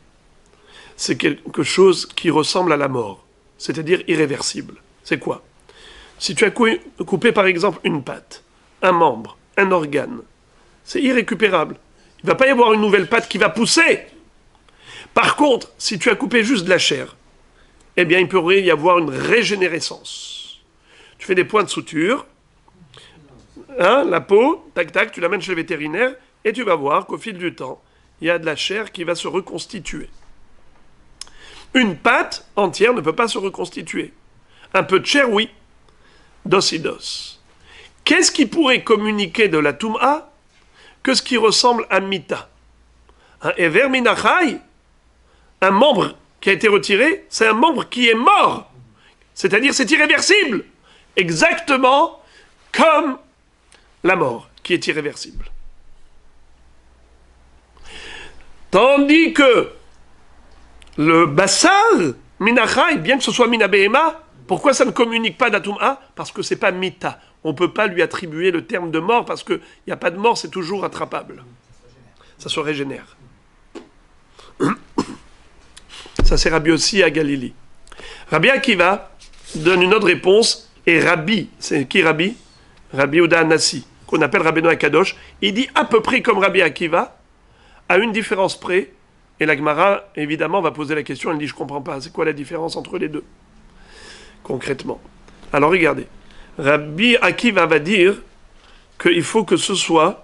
c'est quelque chose qui ressemble à la mort, c'est-à-dire irréversible. C'est quoi? Si tu as coupé par exemple une patte, un membre, un organe, c'est irrécupérable. Il ne va pas y avoir une nouvelle patte qui va pousser. Par contre, si tu as coupé juste de la chair, eh bien il pourrait y avoir une régénérescence. Tu fais des points de suture, hein, la peau, tac tac, tu l'amènes chez le vétérinaire et tu vas voir qu'au fil du temps, il y a de la chair qui va se reconstituer. Une patte entière ne peut pas se reconstituer. Un peu de chair, oui. Dos et dos. Qu'est-ce qui pourrait communiquer de la Toum'a que ce qui ressemble à Mita? Un Ever Minachai, un membre qui a été retiré, c'est un membre qui est mort. C'est-à-dire c'est irréversible. Exactement comme la mort qui est irréversible. Tandis que le Bassal, Minachai, bien que ce soit Minabehema, pourquoi ça ne communique pas d'Atoum'a? Parce que c'est pas Mita. On ne peut pas lui attribuer le terme de mort parce qu'il n'y a pas de mort, c'est toujours attrapable. Ça se régénère. Ça c'est Rabbi aussi à Galili. Rabbi Akiva donne une autre réponse et Rabbi, c'est qui Rabbi? Rabbi Uda Anassi, qu'on appelle Rabbeinu Akadosh. Il dit à peu près comme Rabbi Akiva, à une différence près. Et la Gemara, évidemment, va poser la question, elle dit, je ne comprends pas, c'est quoi la différence entre les deux? Concrètement. Alors regardez, Rabbi Akiva va dire qu'il faut que ce soit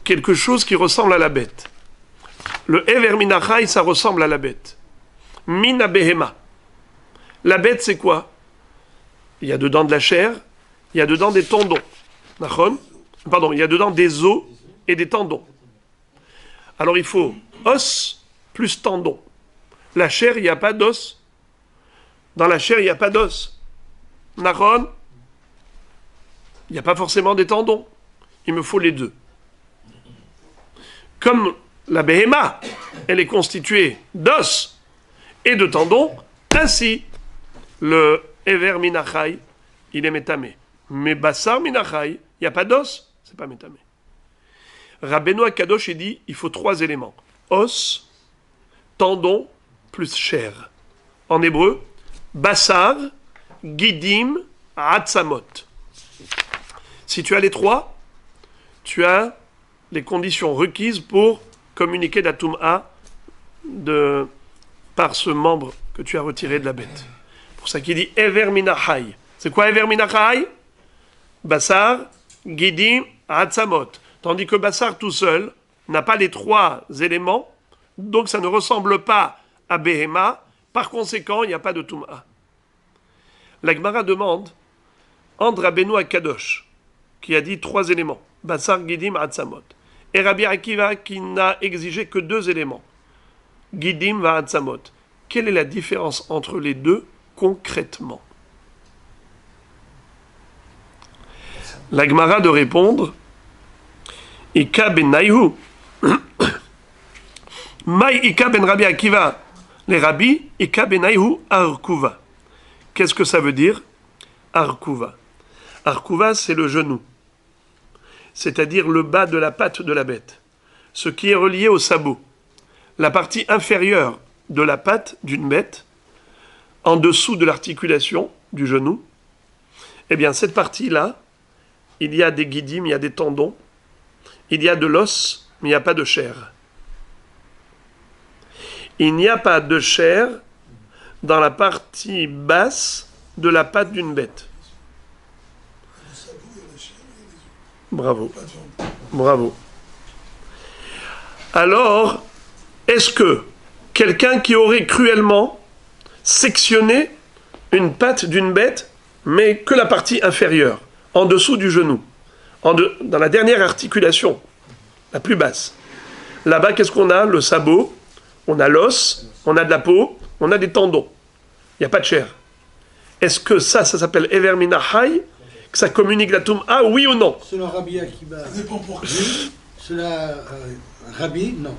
quelque chose qui ressemble à la bête. Le Ever Minachai, ça ressemble à la bête. Mina Behema. La bête, c'est quoi? Il y a dedans de la chair, il y a dedans des tendons. Pardon, il y a dedans des os et des tendons. Alors il faut os plus tendons. La chair, il n'y a pas d'os. Dans la chair, il n'y a pas d'os. Naron, il n'y a pas forcément des tendons. Il me faut les deux. Comme la Behema, elle est constituée d'os et de tendons, ainsi le Ever Minachai, il est métamé. Mais Bassar Minachai, il n'y a pas d'os, c'est pas métamé. Rabbeinu Akadosh, il dit, il faut 3 éléments. Os, tendon, plus chair. En hébreu, Bassar, Gidim, Atzamot. Si tu as les 3, tu as les conditions requises pour communiquer la Toum'a par ce membre que tu as retiré de la bête. Pour ça qu'il dit Ever Minachai. C'est quoi Ever Minachai? Bassar, Gidim, Atzamot. Tandis que Bassar tout seul n'a pas les 3 éléments, donc ça ne ressemble pas à Behema, par conséquent, il n'y a pas de Toum'a. La Gemara demande, entre Rabbeinu Akadosh, qui a dit 3 éléments, Bassar, Gidim, Atzamot, et Rabbi Akiva qui n'a exigé que 2 éléments, Gidim, Atzamot. Quelle est la différence entre les deux concrètement? La Gemara de répondre, Ika ben Naihu. Maï Ika ben Rabbi Akiva. Les rabbis, Ika ben Naihu Arkuva. Qu'est-ce que ça veut dire? Arkuva. Arkuva, c'est le genou. C'est-à-dire le bas de la patte de la bête. Ce qui est relié au sabot. La partie inférieure de la patte d'une bête, en dessous de l'articulation du genou, eh bien cette partie-là, il y a des guidim, il y a des tendons, il y a de l'os, mais il n'y a pas de chair. Il n'y a pas de chair dans la partie basse de la patte d'une bête. Bravo. Bravo. Alors, est-ce que quelqu'un qui aurait cruellement sectionné une patte d'une bête, mais que la partie inférieure, en dessous du genou, dans la dernière articulation, la plus basse. Là-bas, qu'est-ce qu'on a? Le sabot, on a l'os, on a de la peau, on a des tendons. Il n'y a pas de chair. Est-ce que ça s'appelle Ever Minahai, que ça communique la Toum'a, oui ou non? Selon Rabbi Akiva, Ça dépend pour qui. selon Rabbi, non.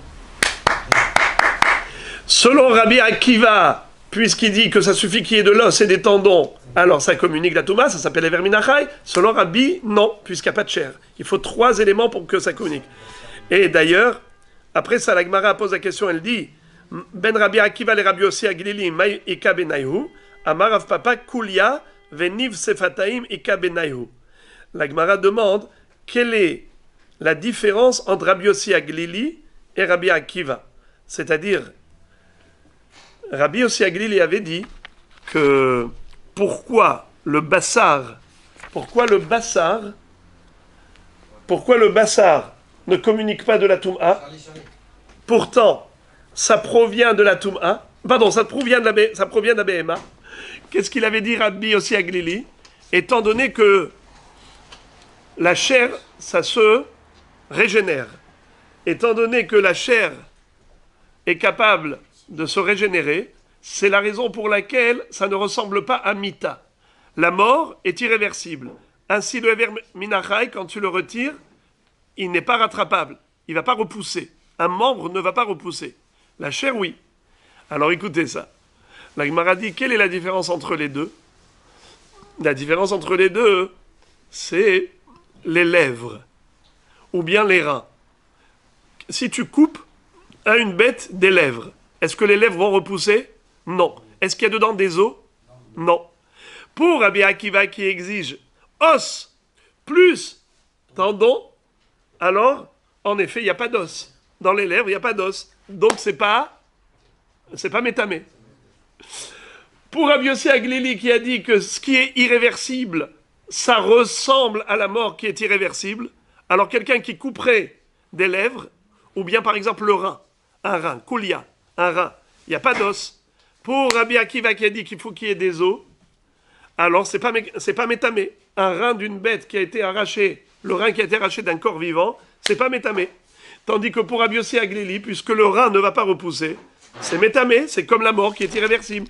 Selon Rabbi Akiva, puisqu'il dit que ça suffit qu'il y ait de l'os et des tendons, alors ça communique la Touma, ça s'appelle Ever Minachai. Selon Rabbi, non, puisqu'il n'y a pas de chair. Il faut 3 éléments pour que ça communique. Et d'ailleurs, après ça, la Gemara pose la question, elle dit Ben Rabbi Akiva le Rabbi Yossi Aglili, Mai Ika Benayhu, Amar Rav Papa Kulia, Veniv Sefataim Ika Benayhu. La Gemara demande quelle est la différence entre Rabbi Yossi Aglili et Rabbi Akiva. C'est-à-dire, Rabbi Yossi Aglili avait dit que pourquoi le bassar ne communique pas de la Toum'a. Pourtant, ça provient de la Toum'a. Pardon, ça provient de la BMA. Qu'est-ce qu'il avait dit Rabbi Yossi Aglili? Étant donné que la chair, ça se régénère. Étant donné que la chair est capable de se régénérer, c'est la raison pour laquelle ça ne ressemble pas à Mita. La mort est irréversible. Ainsi, le Ever Minachai, quand tu le retires, il n'est pas rattrapable. Il ne va pas repousser. Un membre ne va pas repousser. La chair, oui. Alors écoutez ça. La Gemara dit, quelle est la différence entre les deux? La différence entre les deux, c'est les lèvres ou bien les reins. Si tu coupes à une bête des lèvres, est-ce que les lèvres vont repousser? Non. Est-ce qu'il y a dedans des os? Non. Pour Rabbi Akiva qui exige os plus tendon, alors, en effet, il n'y a pas d'os. Dans les lèvres, il n'y a pas d'os. Donc, c'est pas métamé. Pour Rabbi Yossi Aglili qui a dit que ce qui est irréversible, ça ressemble à la mort qui est irréversible, alors quelqu'un qui couperait des lèvres, ou bien par exemple le rein, un rein, koulia, un rein, il n'y a pas d'os. Pour Rabbi Akiva qui a dit qu'il faut qu'il y ait des os, alors c'est pas métamé. Un rein d'une bête qui a été arraché, le rein qui a été arraché d'un corps vivant, c'est pas métamé. Tandis que pour Rabbi Yossi Aglili, puisque le rein ne va pas repousser, c'est métamé, c'est comme la mort qui est irréversible.